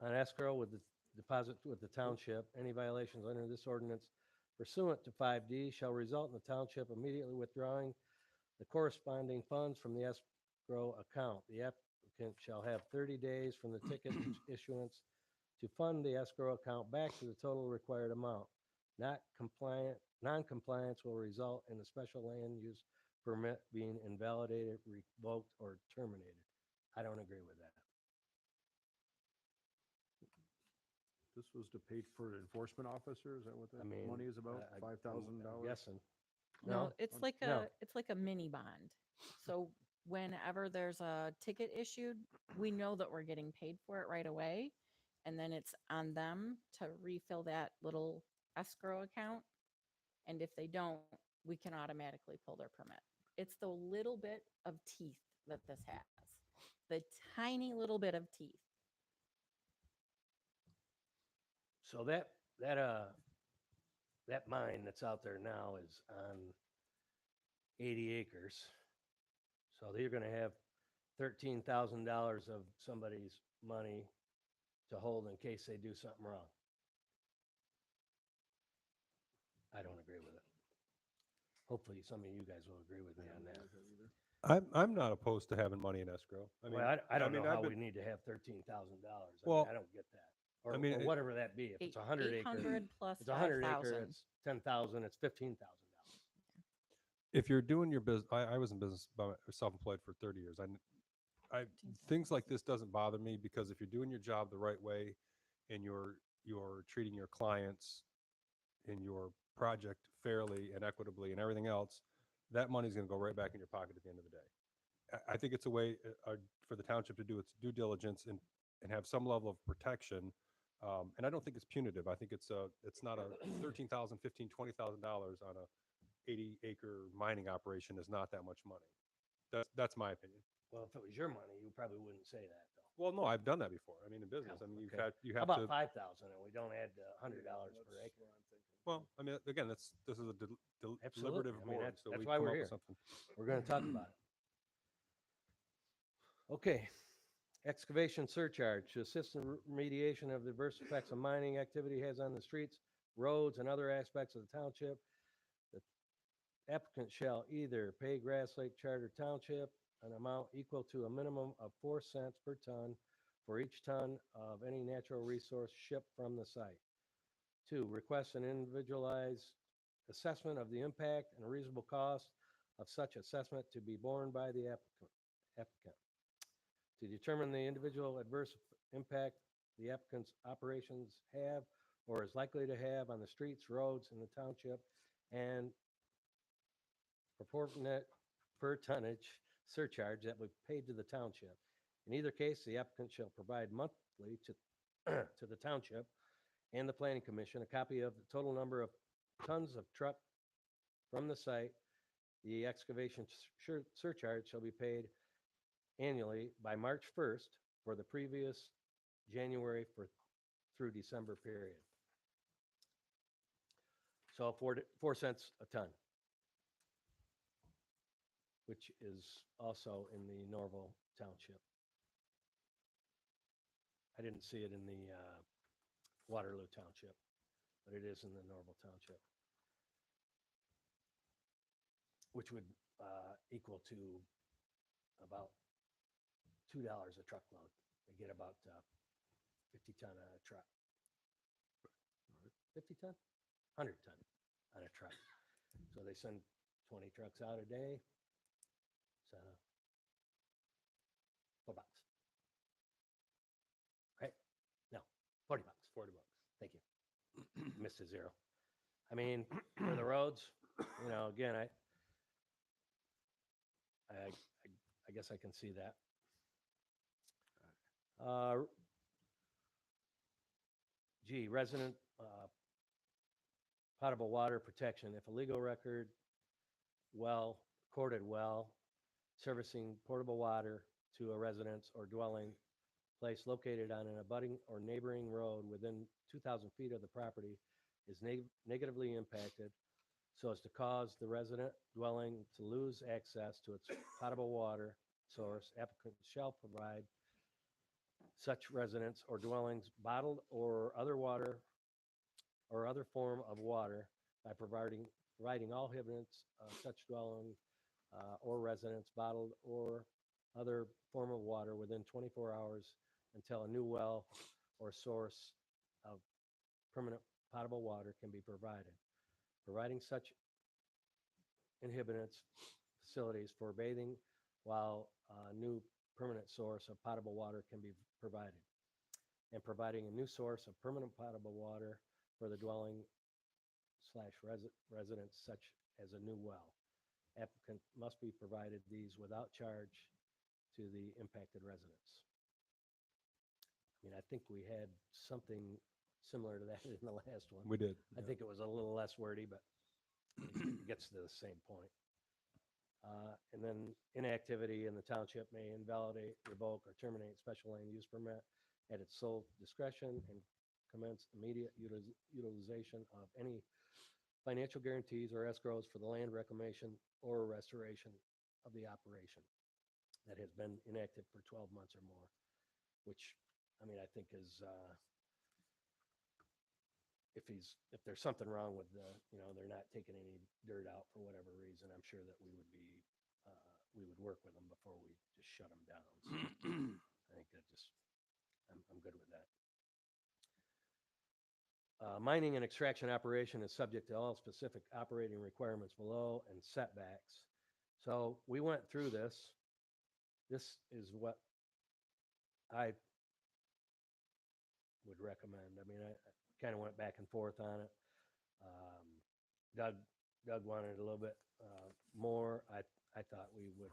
On escrow with the deposit with the township, any violations under this ordinance pursuant to 5D shall result in the township immediately withdrawing the corresponding funds from the escrow account. The applicant shall have 30 days from the ticket issuance to fund the escrow account back to the total required amount. Non-compliance will result in a special land use permit being invalidated, revoked, or terminated. I don't agree with that. This was to pay for enforcement officer? Is that what that mean, money is about? I'm $5,000? guessing. No, it's like no. it's like a mini bond. So whenever there's a ticket issued, we know that we're getting paid for it right away. And then it's on them to refill that little escrow account. And if they don't, we can automatically pull their permit. It's the little bit of teeth that this has. The tiny little bit of teeth. So that mine that's out there now is on 80 acres. So they're gonna have $13,000 of somebody's money to hold in case they do something wrong. I don't agree with it. Hopefully some of you guys will agree with me on that. I'm not opposed to having money in escrow. I mean, Well, I don't mean, know I've how we been- need to have $13,000. Well, I don't get that. Or, I mean, or it- whatever that be. If it's 100 acre, 800 plus it's 100 acre, 5,000. it's 10,000, it's $15,000. if you're doing your business, I was in business self-employed for 30 years. Things like this doesn't bother me because if you're doing your job the right way and you're treating your clients and your project fairly and equitably and everything else, that money's going to go right back in your pocket at the end of the day. I think it's a way for the township to do its due diligence and have some level of protection. And I don't think it's punitive. I think it's not a $13,000, $15,000, $20,000 on a 80-acre mining operation is not that much money. That's my opinion. Well, if it was your money, you probably wouldn't say that though. Well, no, I've done that before. I mean, in business, Yeah, I mean, okay. you How have about to. 5,000 and we don't add the $100 per acre? Well, I mean, again, this is a Absolutely. deliberative I mean, board, that's so that's we why come we're up here. with something. We're going to talk about it. Okay. Excavation surcharge to assist in remediation of the adverse effects of mining activity has on the streets, roads, and other aspects of the township. The applicant shall either pay Grass Lake Charter Township an amount equal to a minimum of 4 cents per ton for each ton of any natural resource shipped from the site. 2, request an individualized assessment of the impact and reasonable cost of such assessment to be borne by the applicant. To determine the individual adverse impact the applicant's operations have or is likely to have on the streets, roads, in the township, and proportionate per tonnage surcharge that would be paid to the township. In either case, the applicant shall provide monthly to to the township and the planning commission a copy of the total number of tons of truck from the site. The excavation surcharge shall be paid annually by March 1st for the previous January through December period. So 4 cents a ton, which is also in the Norval Township. I didn't see it in the Waterloo Township, but it is in the Norval Township, which would equal to about $2 a truckload. They get about 50 ton on a truck. 50 ton? 100 ton on a truck. So they send 20 trucks out a day. So $4. Right? No, $40. $40. Thank you. Missed a zero. I mean, for the roads, again, I guess I can see that. G, resident potable water protection. If a legal record recorded well, servicing portable water to a residence or dwelling place located on an abutting or neighboring road within 2,000 feet of the property is negatively impacted so as to cause the resident dwelling to lose access to its potable water source, applicant shall provide such residents or dwellings bottled or other water or other form of water by providing all evidence of such dwelling or residence bottled or other form of water within 24 hours until a new well or source of permanent potable water can be provided. Providing such inhabitants facilities for bathing while a new permanent source of potable water can be provided. And providing a new source of permanent potable water for the dwelling / residence such as a new well. Applicant must be provided these without charge to the impacted residents. I mean, I think we had something similar to that in the last one. We did. I think it was a little less wordy, but it gets to the same point. And then inactivity in the township may invalidate, revoke, or terminate special land use permit at its sole discretion and commence immediate utilization of any financial guarantees or escrows for the land reclamation or restoration of the operation that has been inactive for 12 months or more, which, I mean, I think is, if there's something wrong with the, they're not taking any dirt out for whatever reason, I'm sure that we would work with them before we just shut them down. So I think that I'm good with that. Mining and extraction operation is subject to all specific operating requirements below and setbacks. So we went through this. This is what I would recommend. I mean, I kind of went back and forth on it. Doug wanted a little bit more. I thought we would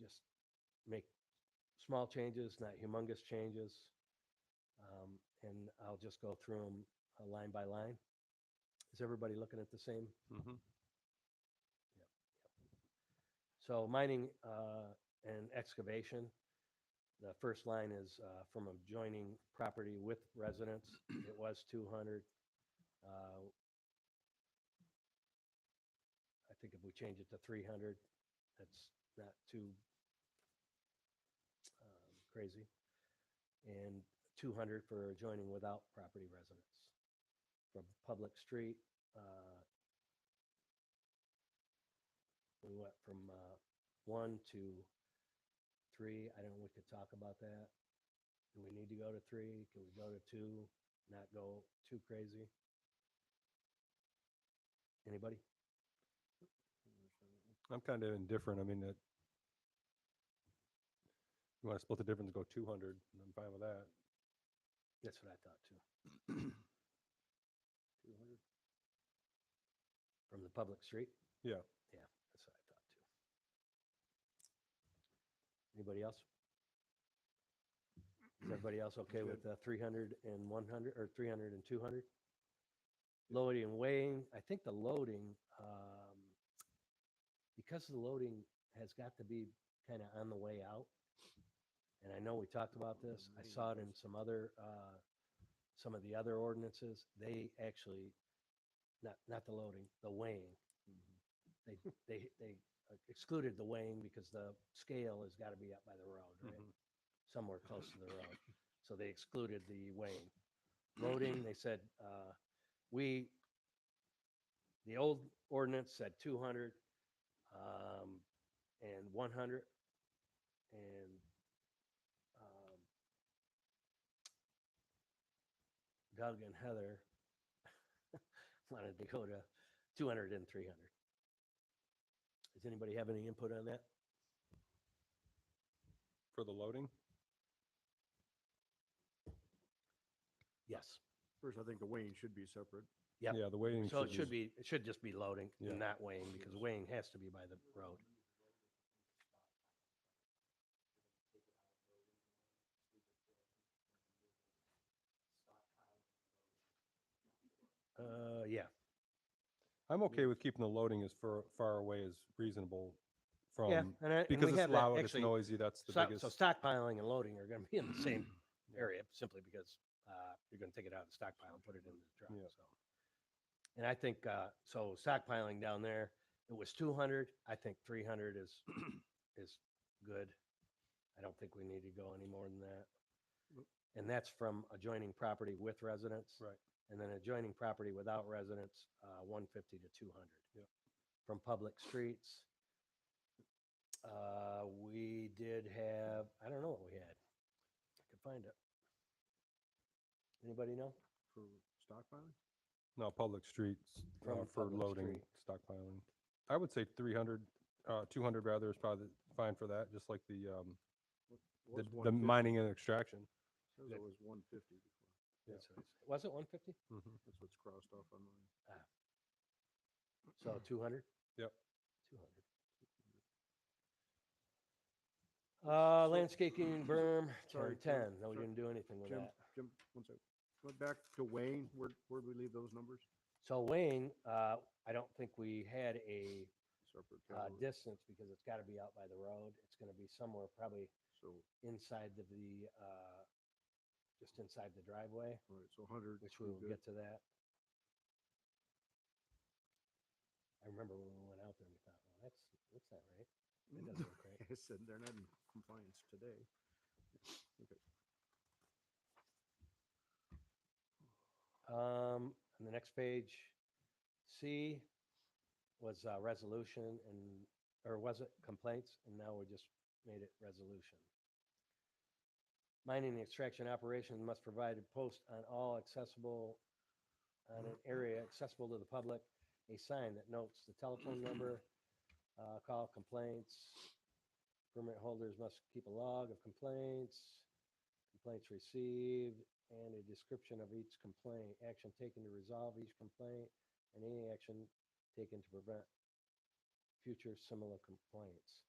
just make small changes, not humongous changes. And I'll just go through them line by line. Is everybody looking at the same? Mm-hmm. So mining and excavation, the first line is from adjoining property with residents. It was 200. I think if we change it to 300, that's not too crazy. And 200 for adjoining without property residents. From public street, we went from 1 to 3. I don't know, we could talk about that. Do we need to go to 3? Can we go to 2? Not go too crazy? Anybody? I'm kind of indifferent. I mean, that you want to split the difference, go 200, and I'm fine with that. That's what I thought too. 200 from the public street? Yeah. Yeah, that's what I thought too. Anybody else? Is everybody else okay with 300 and 100 or 300 and 200? Loading and weighing, I think the loading, because the loading has got to be kind of on the way out. And I know we talked about this. I saw it in some other, some of the other ordinances. They actually, not the loading, the weighing. They excluded the weighing because the scale has got to be up by the road, right? Somewhere close to the road. So they excluded the weighing. Loading, they said, the old ordinance said 200 and 100 and Doug and Heather wanted to go to 200 and 300. Does anybody have any input on that? For the loading? Yes. First, I think the weighing should be separate. Yep. Yeah, the weighing So it should should be, it should just be loading Yeah. and not weighing, because weighing has to be by the road. Yeah. I'm okay with keeping the loading as far away as reasonable from, Yeah, and because we it's have that loud, it's actually- noisy, that's the So biggest. stockpiling and loading are going to be in the same area, simply because you're going to take it out of the stockpile and put it in the truck. Yeah. So, and I think so. Stockpiling down there, it was 200. I think 300 is good. I don't think we need to go any more than that. And that's from adjoining property with residents. Right. And then adjoining property without residents, 150 to 200. Yep. From public streets, we did have, I don't know what we had. I could find it. Anybody know? For stockpiling? No, public streets From for public loading, stockpiling. I would say 300, 200 rather is probably fine for that, just like the Was the 150. mining and extraction. Says it was 150 before. That's what it said. Was it 150? Mm-hmm. That's what's crossed off on mine. So 200? Yep. 200. Landscaping berm, Sorry, 10. No, we sorry. didn't do anything with Jim, that. Jim, one second. Went back to weighing. Where'd we leave those numbers? So weighing, I don't think we had a Separate. category. distance, because it's got to be out by the road. It's going to be somewhere probably So inside of the just inside the driveway, Right, so 100. which we will get to that. I remember when we went out there and we thought, well, that's not right. That doesn't look right. I said they're not in compliance today. Okay. On the next page, C was resolution or was it complaints? And now we just made it resolution. Mining and extraction operations must provide a post on all accessible, on an area accessible to the public, a sign that notes the telephone number, call complaints. Permit holders must keep a log of complaints received, and a description of each complaint, action taken to resolve each complaint, and any action taken to prevent future similar complaints.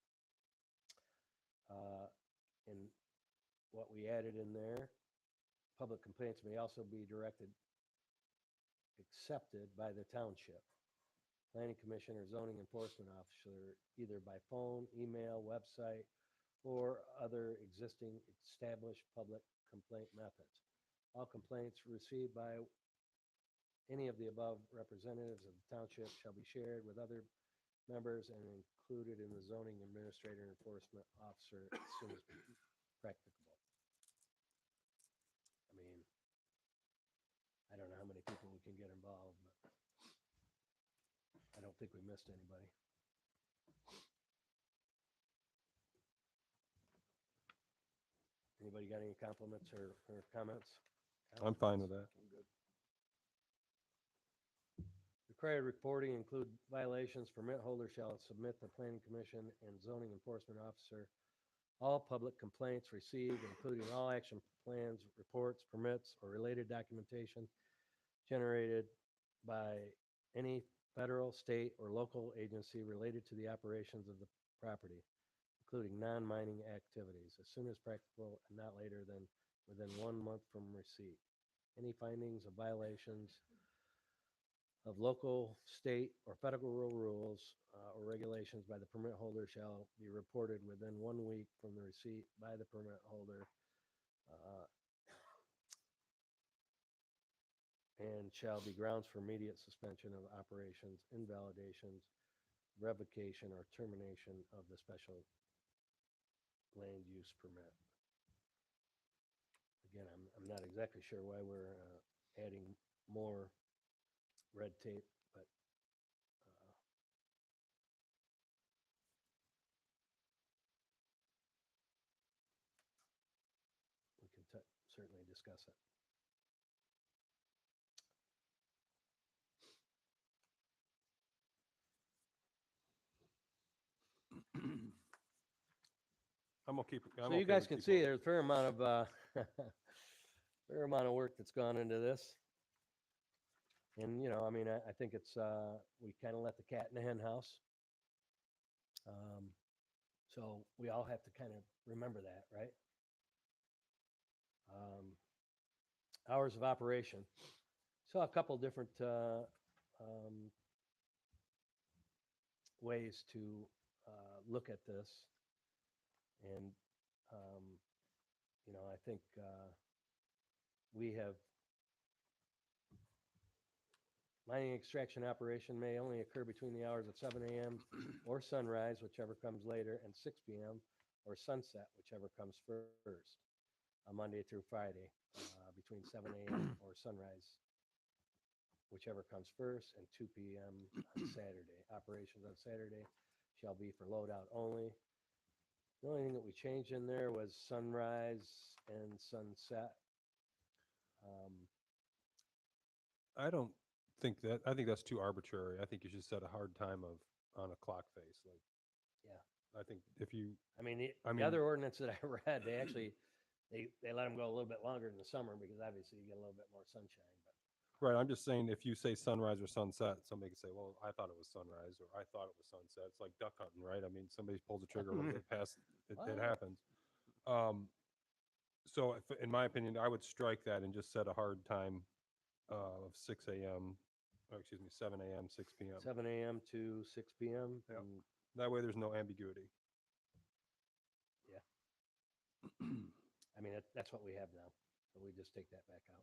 And what we added in there, public complaints may also be accepted by the township, planning commission, or zoning enforcement officer, either by phone, email, website, or other existing established public complaint methods. All complaints received by any of the above representatives of the township shall be shared with other members and included in the zoning administrator and enforcement officer as soon as practicable. I mean, I don't know how many people we can get involved, but I don't think we missed anybody. Anybody got any compliments or comments? I'm fine with that. I'm good. Required reporting include violations. Permit holder shall submit the planning commission and zoning enforcement officer all public complaints received, including all action plans, reports, permits, or related documentation generated by any federal, state, or local agency related to the operations of the property, including non-mining activities, as soon as practical and not later than within 1 month from receipt. Any findings of violations of local, state, or federal rules or regulations by the permit holder shall be reported within 1 week from the receipt by the permit holder and shall be grounds for immediate suspension of operations, invalidations, revocation, or termination of the special land use permit. Again, I'm not exactly sure why we're adding more red tape, but we can certainly discuss it. I'm gonna keep. I'm So you okay guys with can keeping see it. there's a fair amount of fair amount of work that's gone into this. And, you know, I mean, I think it's, we kind of let the cat in the hen house. So we all have to kind of remember that, right? Hours of operation. So a couple different ways to look at this. And, you know, I think we have mining extraction operation may only occur between the hours of 7 a.m. or sunrise, whichever comes later, and 6 p.m. or sunset, whichever comes first, Monday through Friday, between 7 a.m. or sunrise, whichever comes first, and 2 p.m. on Saturday. Operations on Saturday shall be for loadout only. The only thing that we changed in there was sunrise and sunset. I don't think that. I think that's too arbitrary. I think you should set a hard time on a clock face. Like, Yeah. I think if you, I mean, I the mean- other ordinance that I read, they actually, they let them go a little bit longer in the summer because obviously you get a little bit more sunshine. But right. I'm just saying if you say sunrise or sunset, somebody can say, "Well, I thought it was sunrise," or "I thought it was sunset." It's like duck hunting, right? I mean, somebody pulls the trigger a little bit past. It Well- happens. So, in my opinion, I would strike that and just set a hard time of 6 a.m. Or excuse me, 7 a.m., 6 p.m. 7 a.m. to 6 p.m. Yep. and That way, there's no ambiguity. yeah. I mean, that's what we have now. So we just take that back out.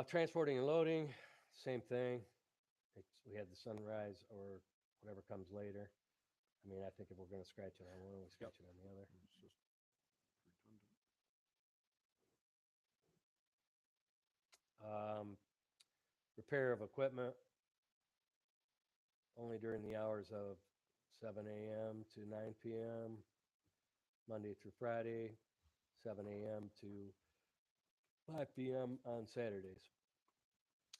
Transporting and loading, same thing. We had the sunrise or whatever comes later. I mean, I think if we're going to scratch it on one, we scratch it on the other. It's just redundant. Repair of equipment only during the hours of 7 a.m. to 9 p.m. Monday through Friday, 7 a.m. to 5 p.m. on Saturdays.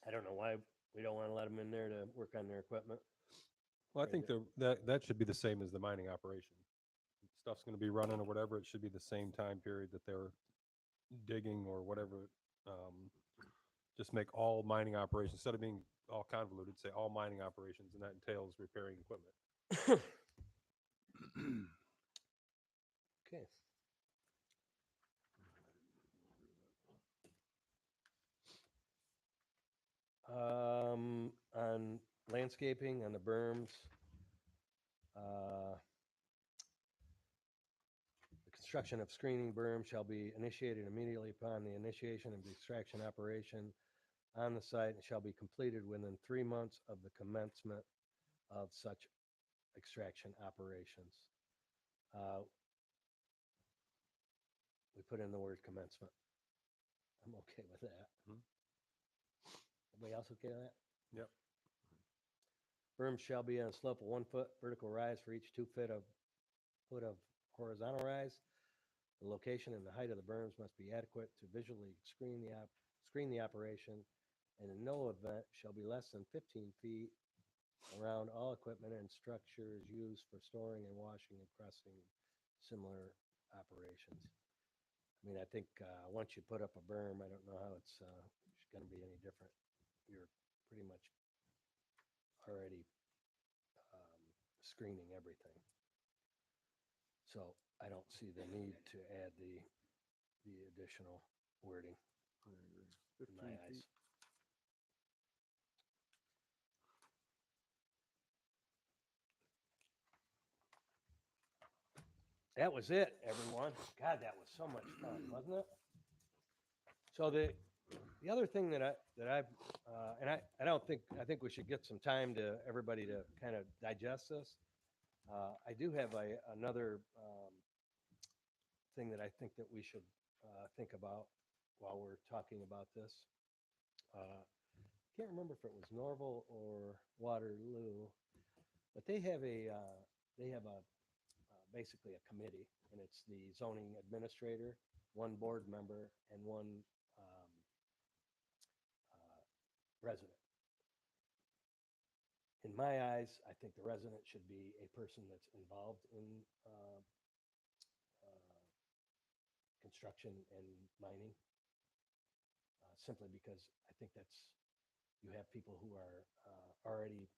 I don't know why we don't want to let them in there to work on their equipment. Well, I think that should be the same as the mining operation. Stuff's going to be running or whatever. It should be the same time period that they're digging or whatever. Just make all mining operations, instead of being all convoluted, say all mining operations, and that entails repairing equipment. Okay. On landscaping, on the berms, the construction of screening berm shall be initiated immediately upon the initiation of the extraction operation on the site and shall be completed within 3 months of the commencement of such extraction operations. We put in the word commencement. I'm okay with that. Everybody else okay with that? Yep. Berms shall be on a slope of 1 foot vertical rise for each 2 foot of horizontal rise. The location and the height of the berms must be adequate to visually screen the operation, and in no event shall be less than 15 feet around all equipment and structures used for storing and washing and pressing similar operations. I mean, I think once you put up a berm, I don't know how it's going to be any different. You're pretty much already screening everything. So I don't see the need to add the additional wording I agree. in my 15 eyes. feet. That was it, everyone. God, that was so much fun, wasn't it? So the other thing that I think we should get some time to everybody to kind of digest this. I do have another thing that I think that we should think about while we're talking about this. Can't remember if it was Norval or Waterloo, but they have basically a committee, and it's the zoning administrator, 1 board member, and 1 resident. In my eyes, I think the resident should be a person that's involved in construction and mining, simply because I think you have people who are already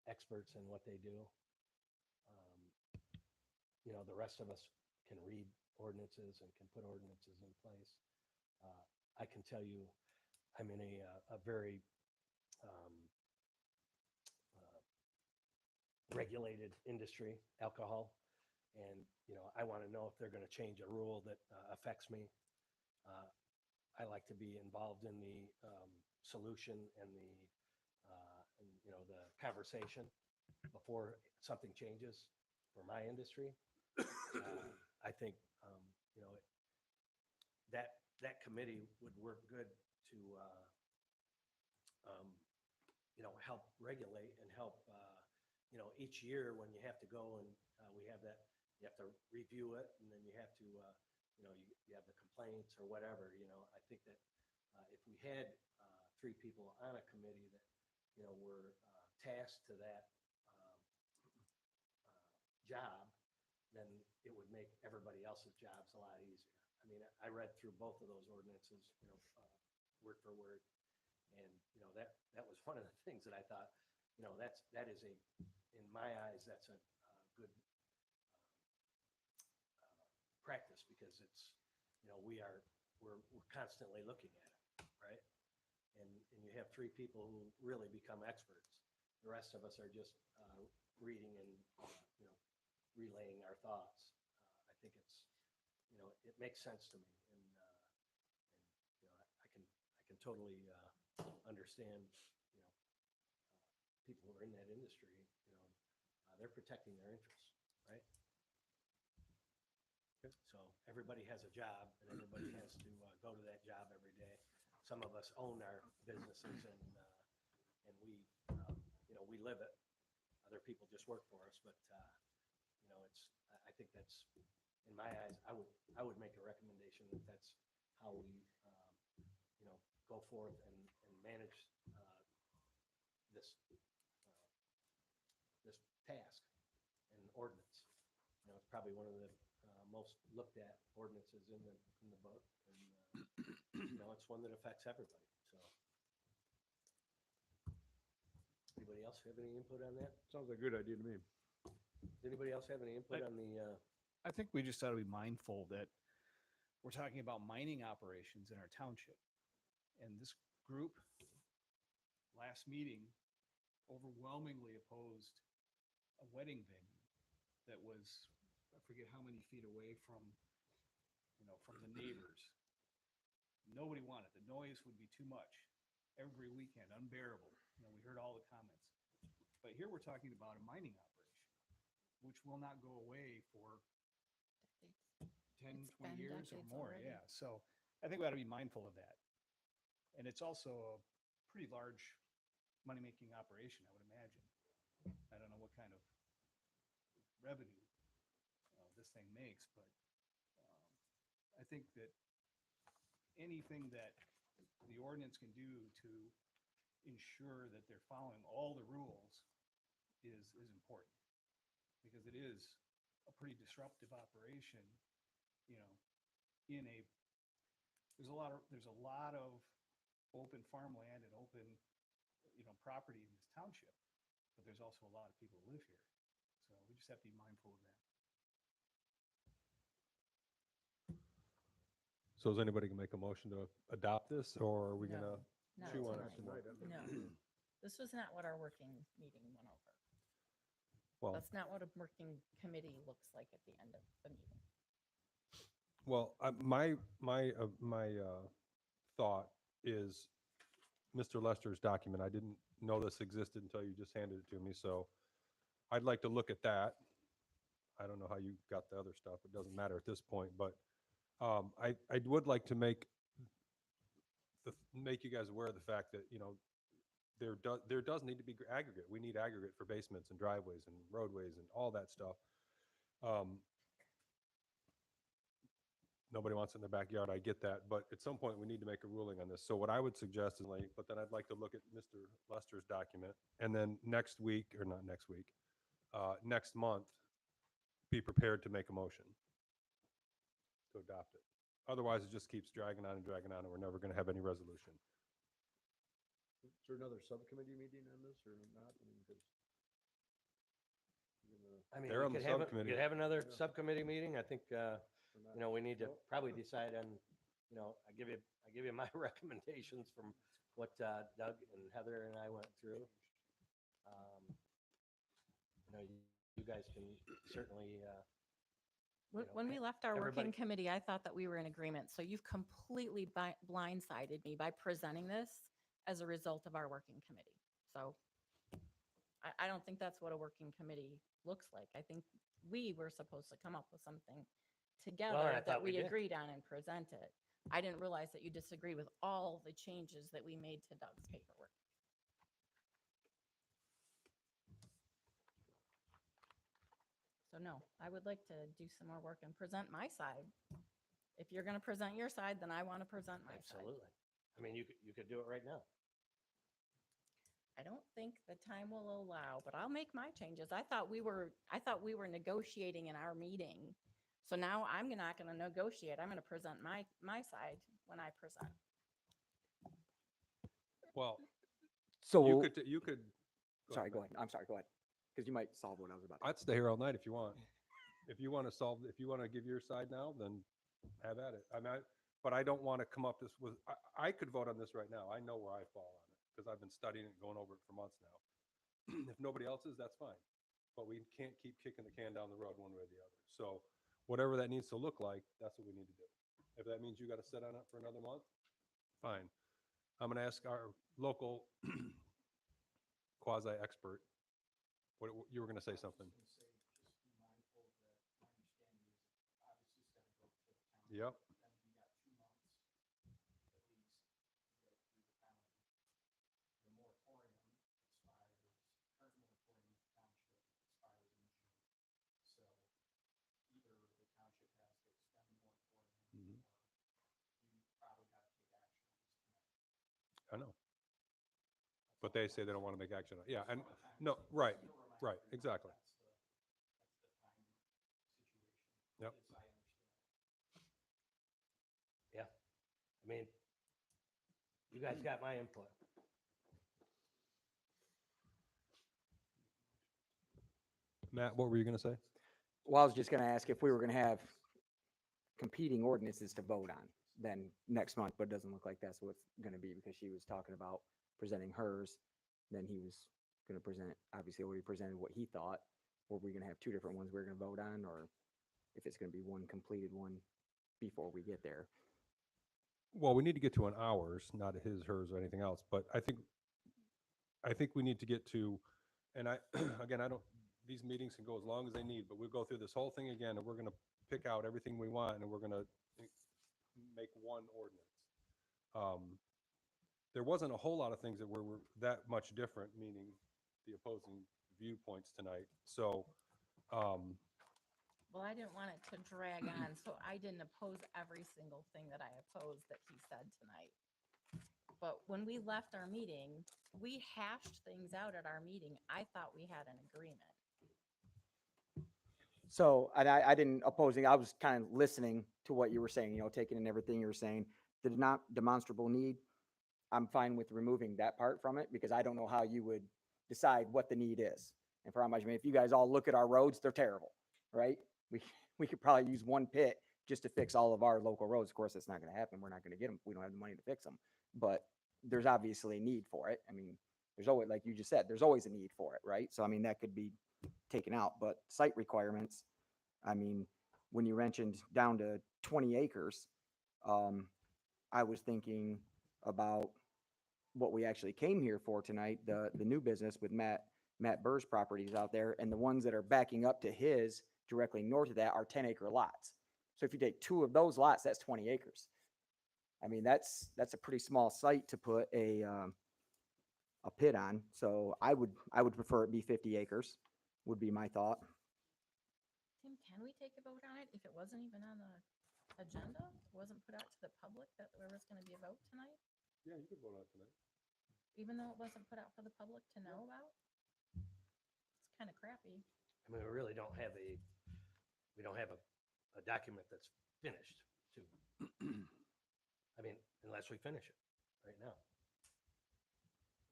experts in what they do. The rest of us can read ordinances and can put ordinances in place. I can tell you, I'm in a very regulated industry, alcohol, and I want to know if they're going to change a rule that affects me. I like to be involved in the solution and the conversation before something changes for my industry. I think that committee would work good to help regulate and help each year when you have to go and we have that, you have to review it, and then you have to you have the complaints or whatever. I think that if we had 3 people on a committee that were tasked to that job, then it would make everybody else's jobs a lot easier. I mean, I read through both of those ordinances, word for word, and that was one of the things that I thought, that is in my eyes, that's a good practice, because it's we're constantly looking at it, right? And you have 3 people who really become experts. The rest of us are just reading and relaying our thoughts. I think it's you know, it makes sense to me. And, you know, I can totally understand, you know, people who are in that industry, you know, they're protecting their interests, right? So everybody has a job and everybody has to go to that job every day. Some of us own our businesses and we, you know, we live it. Other people just work for us, but, you know, I think that's, in my eyes, I would make a recommendation that that's how we, you know, go forth and manage this, this task and ordinance. You know, it's probably one of the most looked at ordinances in the book, and you know, it's one that affects everybody. So, anybody else have any input on that? Sounds like a good idea to me. Does anybody else have any input on the? I think we just ought to be mindful that we're talking about mining operations in our township. And this group, last meeting, overwhelmingly opposed a wedding venue that was, I forget how many feet away from, you know, from the neighbors. Nobody wanted, the noise would be too much every weekend, unbearable. You know, we heard all the comments. But here we're talking about a mining operation, which will not go away for 10, It's 20 been years or decades more. already. Yeah. So I think we ought to be mindful of that. And it's also a pretty large money-making operation, I would imagine. I don't know what kind of revenue this thing makes, but I think that anything that the ordinance can do to ensure that they're following all the rules is important, because it is a pretty disruptive operation. You know, there's a lot of open farmland and open, you know, property in this township, but there's also a lot of people who live here. So we just have to be mindful of that. So is anybody gonna make a motion to adopt this, or are we No, gonna not chew on it tonight. some more? No, this was not what our working meeting went over. Well, That's not what a working committee looks like at the end of the meeting. well, my thought is Mr. Lester's document. I didn't know this existed until you just handed it to me, so I'd like to look at that. I don't know how you got the other stuff. It doesn't matter at this point, but I would like to make you guys aware of the fact that, you know, there does need to be aggregate. We need aggregate for basements and driveways and roadways and all that stuff. Nobody wants it in their backyard. I get that, but at some point we need to make a ruling on this. So what I would suggest is, like, but then I'd like to look at Mr. Lester's document, and then next week, or not next week, next month, be prepared to make a motion to adopt it. Otherwise, it just keeps dragging on, and we're never going to have any resolution. Is there another subcommittee meeting on this or not? I mean, 'cause you're gonna- I mean, They're we on the could have, subcommittee. we could have another Yeah. subcommittee meeting. I think, we're not- you know, we need to Well- probably decide on, you know, I give you my recommendations from what Doug and Heather and I went through. You know, you guys can certainly, you know, When we left our everybody- working committee, I thought that we were in agreement. So you've completely blindsided me by presenting this as a result of our working committee. So I don't think that's what a working committee looks like. I think we were supposed to come up with something together I that thought we we did. agreed on and present it. I didn't realize that you disagree with all the changes that we made to Doug's paperwork. So no, I would like to do some more work and present my side. If you're going to present your side, then I want to present my side. absolutely. I mean, you could do it right now. I don't think the time will allow, but I'll make my changes. I thought we were negotiating in our meeting. So now I'm not going to negotiate. I'm going to present my side when I present. Well, So, you could. sorry, go ahead. I'm sorry, go ahead. Because you might solve what I was about to. I'd stay here all night if you want. If you want to give your side now, then have at it. I mean, but I don't want to come up with, I could vote on this right now. I know where I fall on it because I've been studying it, going over it for months now. If nobody else is, that's fine. But we can't keep kicking the can down the road one way or the other. So whatever that needs to look like, that's what we need to do. If that means you got to sit on it for another month, fine. I'm going to ask our local quasi-expert. You were going to say something. Yep. Mhm. I know. But they say they don't want to make action. On it. Yeah, and no, right, right, exactly. Yep. Yeah. I mean, you guys got my input. Matt, what were you going to say? Well, I was just gonna ask if we were gonna have competing ordinances to vote on then next month, but it doesn't look like that's what it's gonna be because she was talking about presenting hers. Then he was gonna present, obviously already presented what he thought. Were we gonna have two different ones we're gonna vote on, or if it's gonna be one completed one before we get there? Well, we need to get to an hours, not his, hers, or anything else. But I think we need to get to, and I, again, I don't, these meetings can go as long as they need, but we'll go through this whole thing again, and we're going to pick out everything we want, and we're going to make one ordinance. There wasn't a whole lot of things that were that much different, meaning the opposing viewpoints tonight. So, Well, I didn't want it to drag on, so I didn't oppose every single thing that I opposed that he said tonight. But when we left our meeting, we hashed things out at our meeting. I thought we had an agreement. So, and I didn't opposing, I was kind of listening to what you were saying, taking in everything you were saying. The not demonstrable need, I'm fine with removing that part from it because I don't know how you would decide what the need is. And for how much, I mean, if you guys all look at our roads, they're terrible, right? We could probably use one pit just to fix all of our local roads. Of course, that's not going to happen. We're not going to get them. We don't have the money to fix them, but there's obviously a need for it. I mean, there's always, like you just said, there's always a need for it, right? So, I mean, that could be taken out, but site requirements, I mean, when you mentioned down to 20 acres, I was thinking about what we actually came here for tonight, the new business with Matt Burr's properties out there, and the ones that are backing up to his directly north of that are 10-acre lots. So if you take two of those lots, that's 20 acres. I mean, that's a pretty small site to put a pit on. So I would prefer it be 50 acres, would be my thought. Tim, can we take a vote on it if it wasn't even on the agenda? It wasn't put out to the public that there was going to be a vote tonight, yeah, you could vote on it tonight. even though it wasn't put out for the public to know about? It's kind of crappy. I mean, we really don't have a document that's finished to, I mean, unless we finish it right now.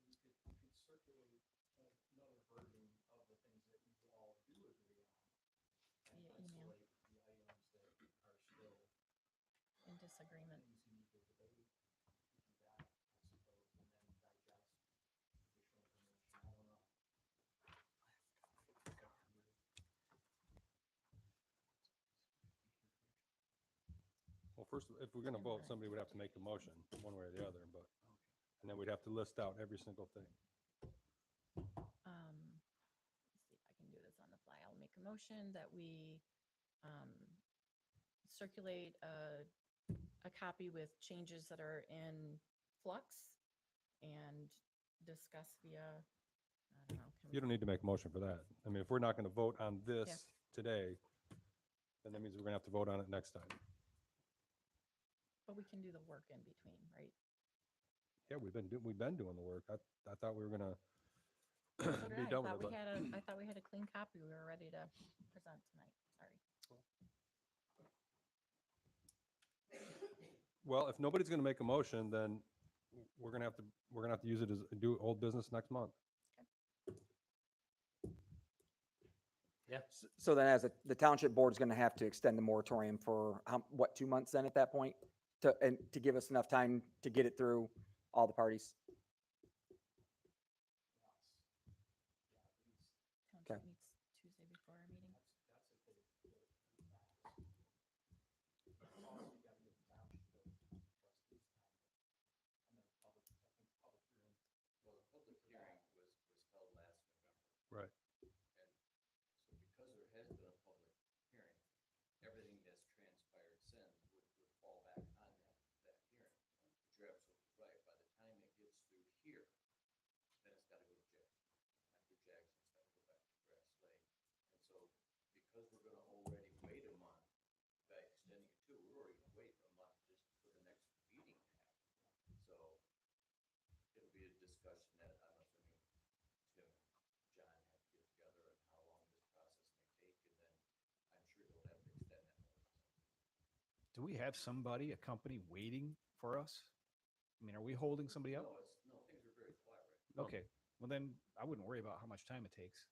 You could circulate another version of the things that you all do agree on and Via email. isolate the items that are still In disagreement. things you need to debate. You do that, I suppose, and then digest additional information. I don't know. Well, first, if we're going to vote, somebody would have to make the motion one way or the other, but, and then we'd have to list out every single thing. Let's see if I can do this on the fly. I'll make a motion that we circulate a copy with changes that are in flux and discuss via, I don't know. You don't need to make a motion for that. I mean, if we're not going to vote on this today, then that means we're going to have to vote on it next time. But we can do the work in between, right? Yeah, we've been doing the work. I thought we were going to So did be I. done with Thought it. we but- had I thought we had a clean copy. We were ready to present tonight. Sorry. Well, if nobody's going to make a motion, then we're going to have to use it as do old business next month. Yeah. So then as the township board's gonna have to extend the moratorium for what, 2 months then at that point? To give us enough time to get it through all the parties? Township Okay. meets Tuesday before our meeting. Right. So because there has been a public hearing, everything that's transpired since would fall back on that hearing. But you're absolutely right. By the time it gets through here, then it's gotta go to Jackson. After Jackson, it's gotta go back to Grass Lake. And so because we're gonna already wait a month by extending it too, we're already gonna wait a month just for the next meeting to happen. So it'll be a discussion that I'm assuming Tim and John have to get together on how long this process may take, and then I'm sure he'll have to extend that notice. Do we have somebody, a company waiting for us? I mean, are we holding somebody up? No, things are very quiet right now. Okay, well then I wouldn't worry about how much time it takes.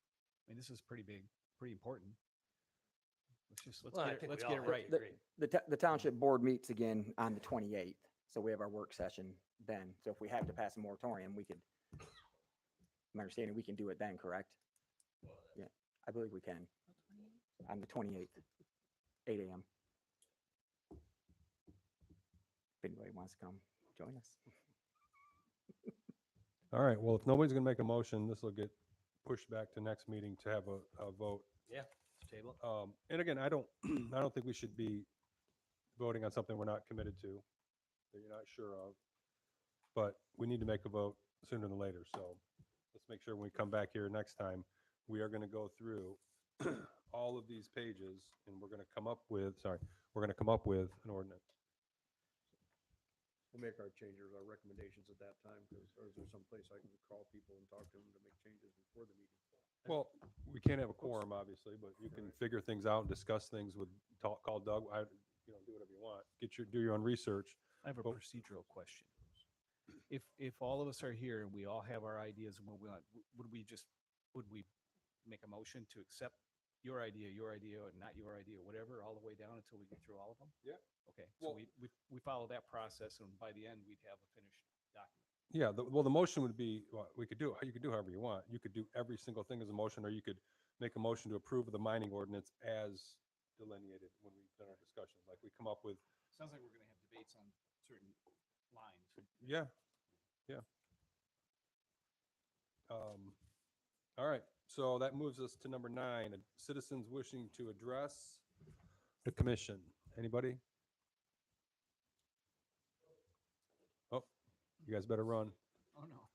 I mean, this is pretty big, pretty important. Well, I Let's think we get all it right. The township board meets again on the 28th, so we have our work session then. So if we have to pass a moratorium, we could, my understanding, we can do it then, correct? Yeah, I believe we can. On the 28th, 8 a.m. If anybody wants to come, join us. All right, well, if nobody's gonna make a motion, this will get pushed back to next meeting to have a vote. Yeah, table. And again, I don't, I don't think we should be voting on something we're not committed to, that you're not sure of. But we need to make a vote sooner than later, so let's make sure when we come back here next time, we are gonna go through all of these pages, and we're gonna come up with, we're gonna come up with an ordinance. We'll make our changes, our recommendations at that time, because, or is there some place I can call people and talk to them to make changes before the meeting? Well, we can't have a quorum, obviously, but you can figure things out and discuss things with, call Doug, do whatever you want. Do your own research. I have a But- procedural question. If all of us are here and we all have our ideas and what we want, would we make a motion to accept your idea, or not your idea, whatever, all the way down until we get through all of them? Yeah. Okay, so Well- we follow that process, and by the end, we'd have a finished document. Yeah, well, the motion would be, well, you could do however you want. You could do every single thing as a motion, or you could make a motion to approve the mining ordinance as delineated when we've done our discussion. Like we come up with, Sounds like we're gonna have debates on certain lines. yeah. All right, so that moves us to number 9, citizens wishing to address the commission. Anybody? Oh, you guys better run. Oh, no.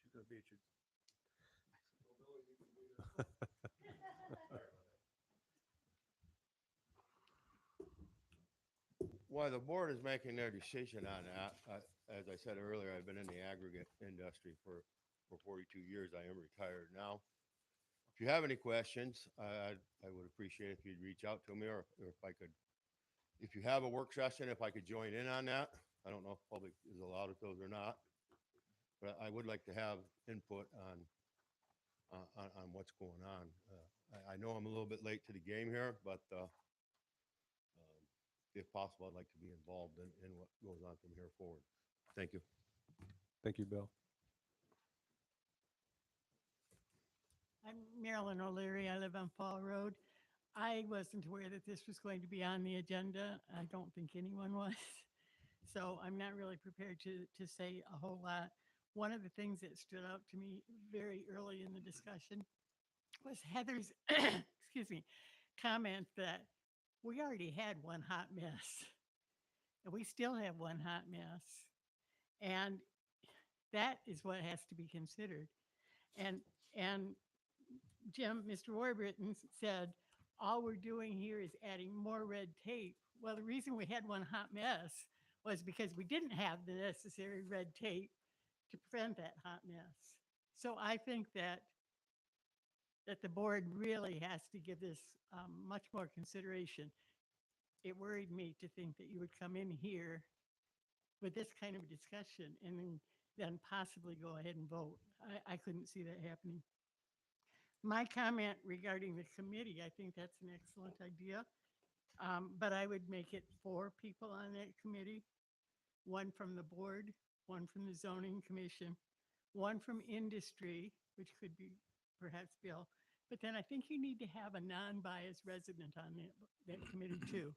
She's gonna beat you. While the board is making their decision on that, as I said earlier, I've been in the aggregate industry for 42 years. I am retired now. If you have any questions, I would appreciate if you'd reach out to me, or if I could, if you have a work session, if I could join in on that. I don't know if public is allowed at those or not, but I would like to have input on what's going on. I know I'm a little bit late to the game here, but if possible, I'd like to be involved in what goes on from here forward. Thank you. Thank you, Bill. I'm Marilyn O'Leary. I live on Fall Road. I wasn't aware that this was going to be on the agenda. I don't think anyone was. So I'm not really prepared to say a whole lot. One of the things that stood out to me very early in the discussion was Heather's, excuse me, comment that we already had one hot mess. And we still have one hot mess. And that is what has to be considered. And Jim, Mr. Warburton said, all we're doing here is adding more red tape. Well, the reason we had one hot mess was because we didn't have the necessary red tape to prevent that hot mess. So I think that the board really has to give this much more consideration. It worried me to think that you would come in here with this kind of discussion and then possibly go ahead and vote. I couldn't see that happening. My comment regarding the committee, I think that's an excellent idea. But I would make it 4 people on that committee, 1 from the board, 1 from the zoning commission, 1 from industry, which could be perhaps Bill. But then I think you need to have a non-biased resident on that committee too.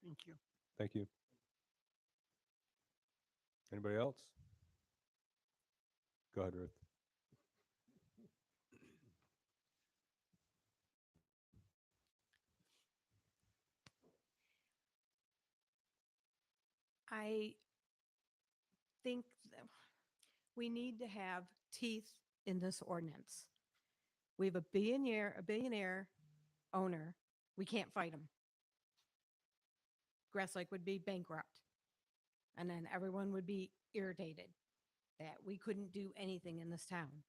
Thank you. Thank you. Anybody else? Go ahead, Ruth. I think that we need to have teeth in this ordinance. We have a billionaire owner. We can't fight him. Grass Lake would be bankrupt. And then everyone would be irritated that we couldn't do anything in this town.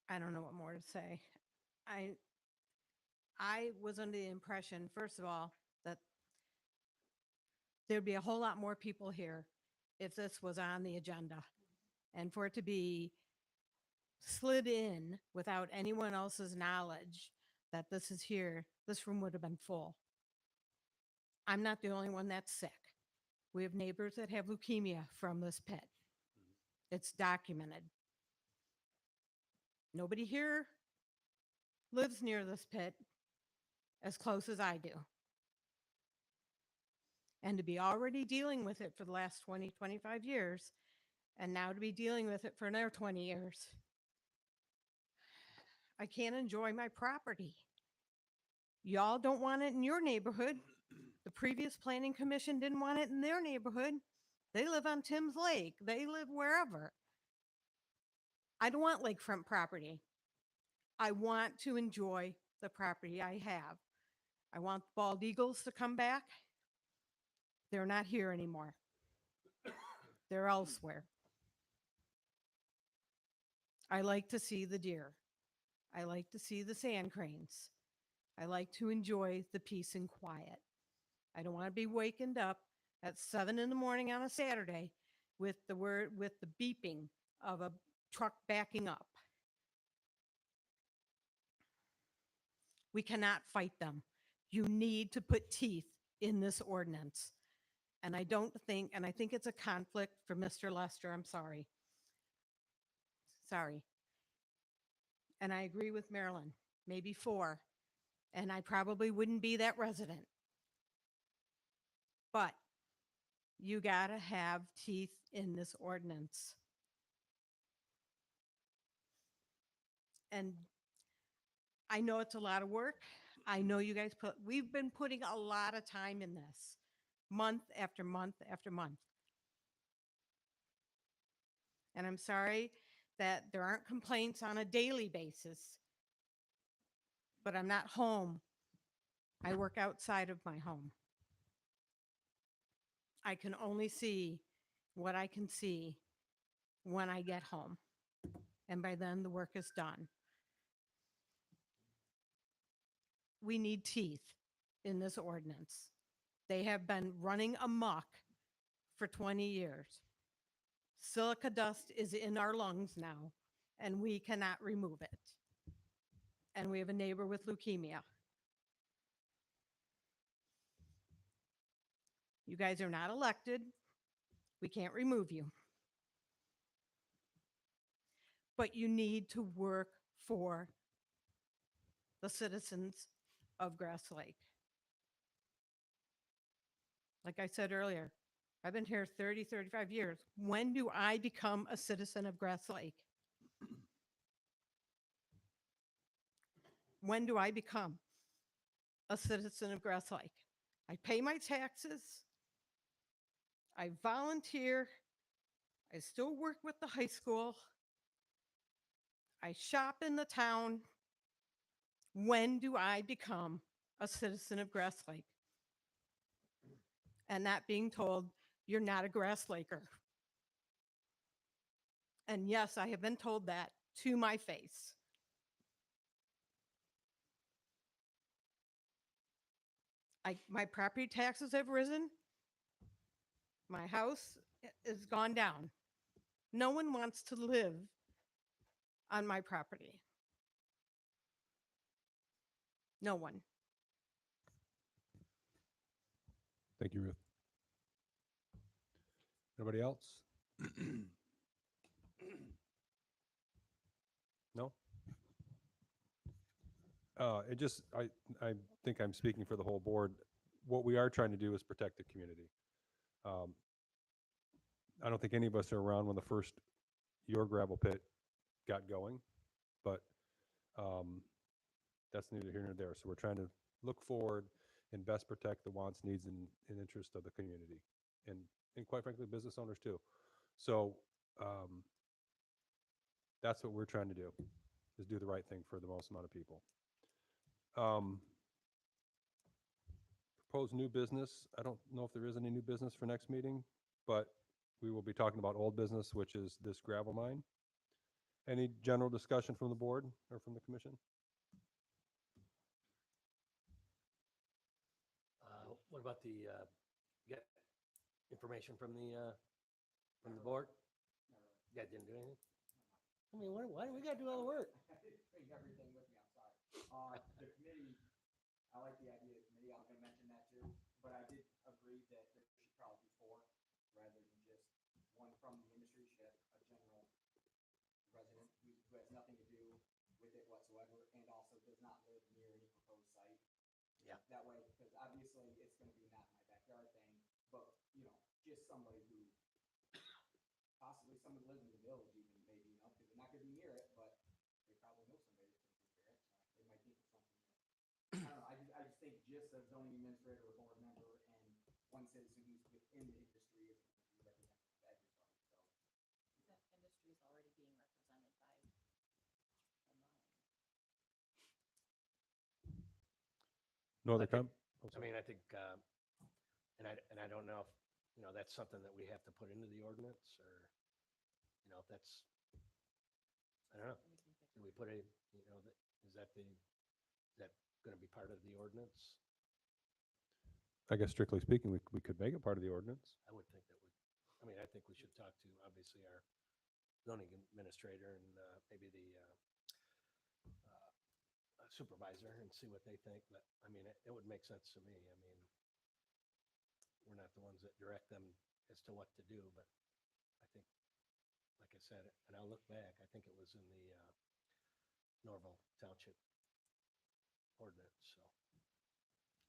I don't know what more to say. I was under the impression, first of all, that there'd be a whole lot more people here if this was on the agenda. And for it to be slid in without anyone else's knowledge that this is here, this room would have been full. I'm not the only one that's sick. We have neighbors that have leukemia from this pit. It's documented. Nobody here lives near this pit as close as I do. And to be already dealing with it for the last 20, 25 years, and now to be dealing with it for another 20 years, I can't enjoy my property. Y'all don't want it in your neighborhood. The previous planning commission didn't want it in their neighborhood. They live on Tim's Lake. They live wherever. I don't want lakefront property. I want to enjoy the property I have. I want the bald eagles to come back. They're not here anymore. They're elsewhere. I like to see the deer. I like to see the sand cranes. I like to enjoy the peace and quiet. I don't want to be wakened up at 7 in the morning on a Saturday with the beeping of a truck backing up. We cannot fight them. You need to put teeth in this ordinance. And I think it's a conflict for Mr. Lester. I'm sorry. Sorry. And I agree with Marilyn, maybe 4. And I probably wouldn't be that resident. But you gotta have teeth in this ordinance. And I know it's a lot of work. I know you guys we've been putting a lot of time in this, month after month after month. And I'm sorry that there aren't complaints on a daily basis, but I'm not home. I work outside of my home. I can only see what I can see when I get home. And by then the work is done. We need teeth in this ordinance. They have been running amok for 20 years. Silica dust is in our lungs now, and we cannot remove it. And we have a neighbor with leukemia. You guys are not elected. We can't remove you. But you need to work for the citizens of Grass Lake. Like I said earlier, I've been here 30, 35 years. When do I become a citizen of Grass Lake? When do I become a citizen of Grass Lake? I pay my taxes. I volunteer. I still work with the high school. I shop in the town. When do I become a citizen of Grass Lake? And not being told, you're not a Grass Laker. And yes, I have been told that to my face. My property taxes have risen. My house is gone down. No one wants to live on my property. No one. Thank you, Ruth. Anybody else? No? I think I'm speaking for the whole board. What we are trying to do is protect the community. I don't think any of us are around when the first your gravel pit got going, but that's neither here nor there. So we're trying to look forward and best protect the wants, needs, and interest of the community, and quite frankly, business owners too. So that's what we're trying to do, is do the right thing for the most amount of people. Proposed new business. I don't know if there is any new business for next meeting, but we will be talking about old business, which is this gravel mine. Any general discussion from the board or from the commission? What about the, get information from the board? You guys didn't do anything? I mean, why do we gotta do all the work? Bring everything with me, I'm sorry. The committee, I like the idea of the committee, I was gonna mention that too, but I did agree that there should probably be 4, rather than just one from the industry, should have a general resident who has nothing to do with it whatsoever, and also does not live near any proposed site. Yeah. That way, because obviously it's gonna be not my backyard thing, but, just somebody who, possibly someone who lives in the village even, maybe, because they're not gonna be near it, but they probably know somebody that's gonna be near it, so they might think of something. I don't know, I just think just a zoning administrator or board member and one citizen who's within the industry is going to be represented by everybody, so. That industry is already being represented by the mine. No other I think- comment? I mean, I think, and I don't know if, that's something that we have to put into the ordinance, or, if that's, I don't know. Do we put a, is that going to be part of the ordinance? I guess strictly speaking, we could make it part of the ordinance. I would think that I think we should talk to, obviously, our zoning administrator and maybe the supervisor and see what they think. But, I mean, it would make sense to me. I mean, we're not the ones that direct them as to what to do, but I think, like I said, and I'll look back, I think it was in the Norval Township ordinance, so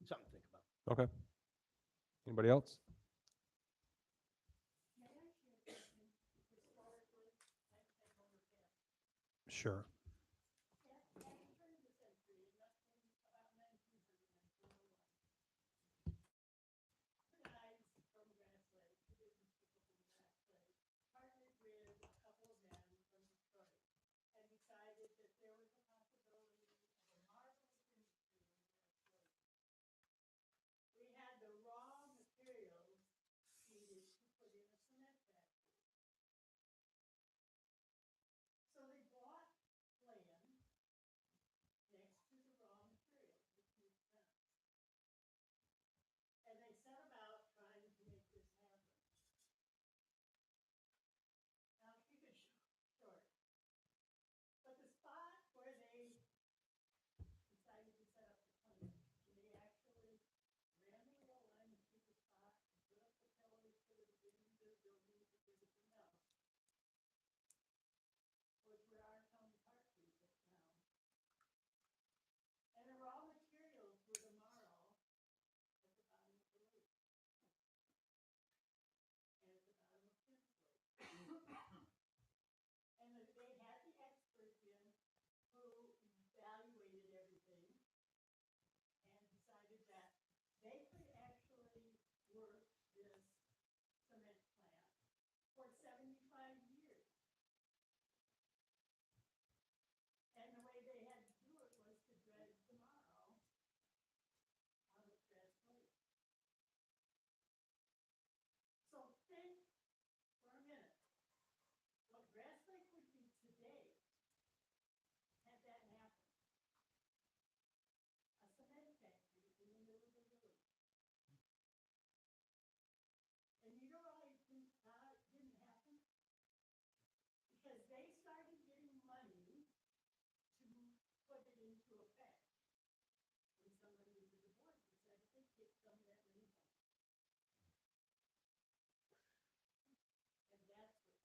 something to think about. Okay. Anybody else? Sure. We had the raw materials needed to put in a cement factory. So they bought land next to the raw materials, which makes sense. And they set about trying to make this happen. Now, I'll keep it short. But the spot where they decided to set up the plant, they actually ran the rail line to the spot and put up the pillars for the beginning of the buildings and everything else. Was where our town park is now. And the raw materials were the marl at the bottom of the lake. And at the bottom of Kent's Lake. And they had the experts in who evaluated everything and decided that they could actually work this cement plant for 75 years. And the way they had to do it was to dredge the marl out of Grass Lake. So think for a minute, what Grass Lake would be today had that happened. A cement factory in the middle of the village. And you know why it didn't happen? Because they started getting money to put it into effect. When somebody was at the board decided to get some of that money back. And that's what stopped it.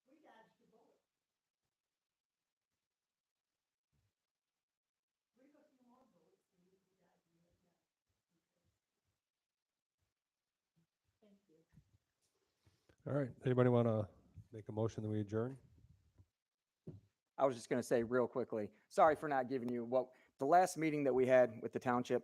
We dodged a bullet. We got a few more bullets than we can dodge right now. Thank you. All right. Anybody want to make a motion that we adjourn? I was just gonna say real quickly, sorry for not giving you the last meeting that we had with the township,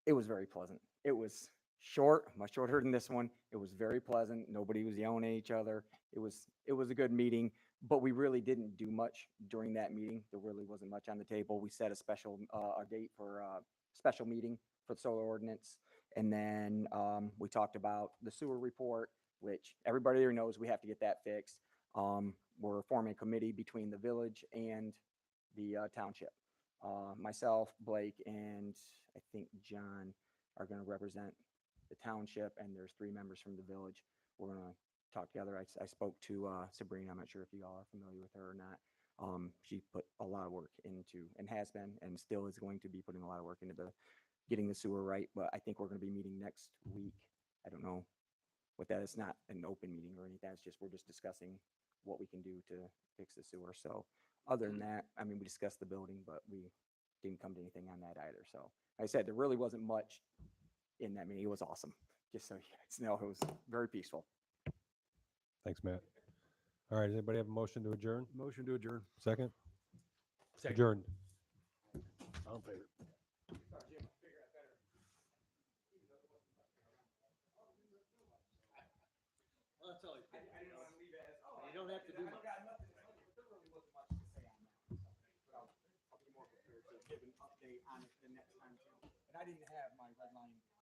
it was very pleasant. It was short, much shorter than this one. It was very pleasant. Nobody was yelling at each other. It was a good meeting, but we really didn't do much during that meeting. There really wasn't much on the table. We set a special, a date for a special meeting for the solar ordinance. And then, we talked about the sewer report, which everybody there knows we have to get that fixed. We're forming a committee between the village and the township. Myself, Blake, and I think John are going to represent the township, and there's 3 members from the village. We're going to talk together. I spoke to Sabrina. I'm not sure if you all are familiar with her or not. She put a lot of work into, and has been, and still is going to be putting a lot of work into getting the sewer right. But I think we're going to be meeting next week. I don't know what that is. Not an open meeting or anything. It's just, we're just discussing what we can do to fix the sewer. So other than that, I mean, we discussed the building, but we didn't come to anything on that either. So like I said, there really wasn't much in that meeting. It was awesome. Just so you guys know, it was very peaceful. Thanks, Matt. All right, does anybody have a motion to adjourn? Motion to adjourn. Second? Second. Adjourned. All in favor? Well, that's all. I didn't want to leave it as, you don't have to do much. There really wasn't much to say on that. I'll be more prepared to give an update on it the next time too. And I didn't have my red line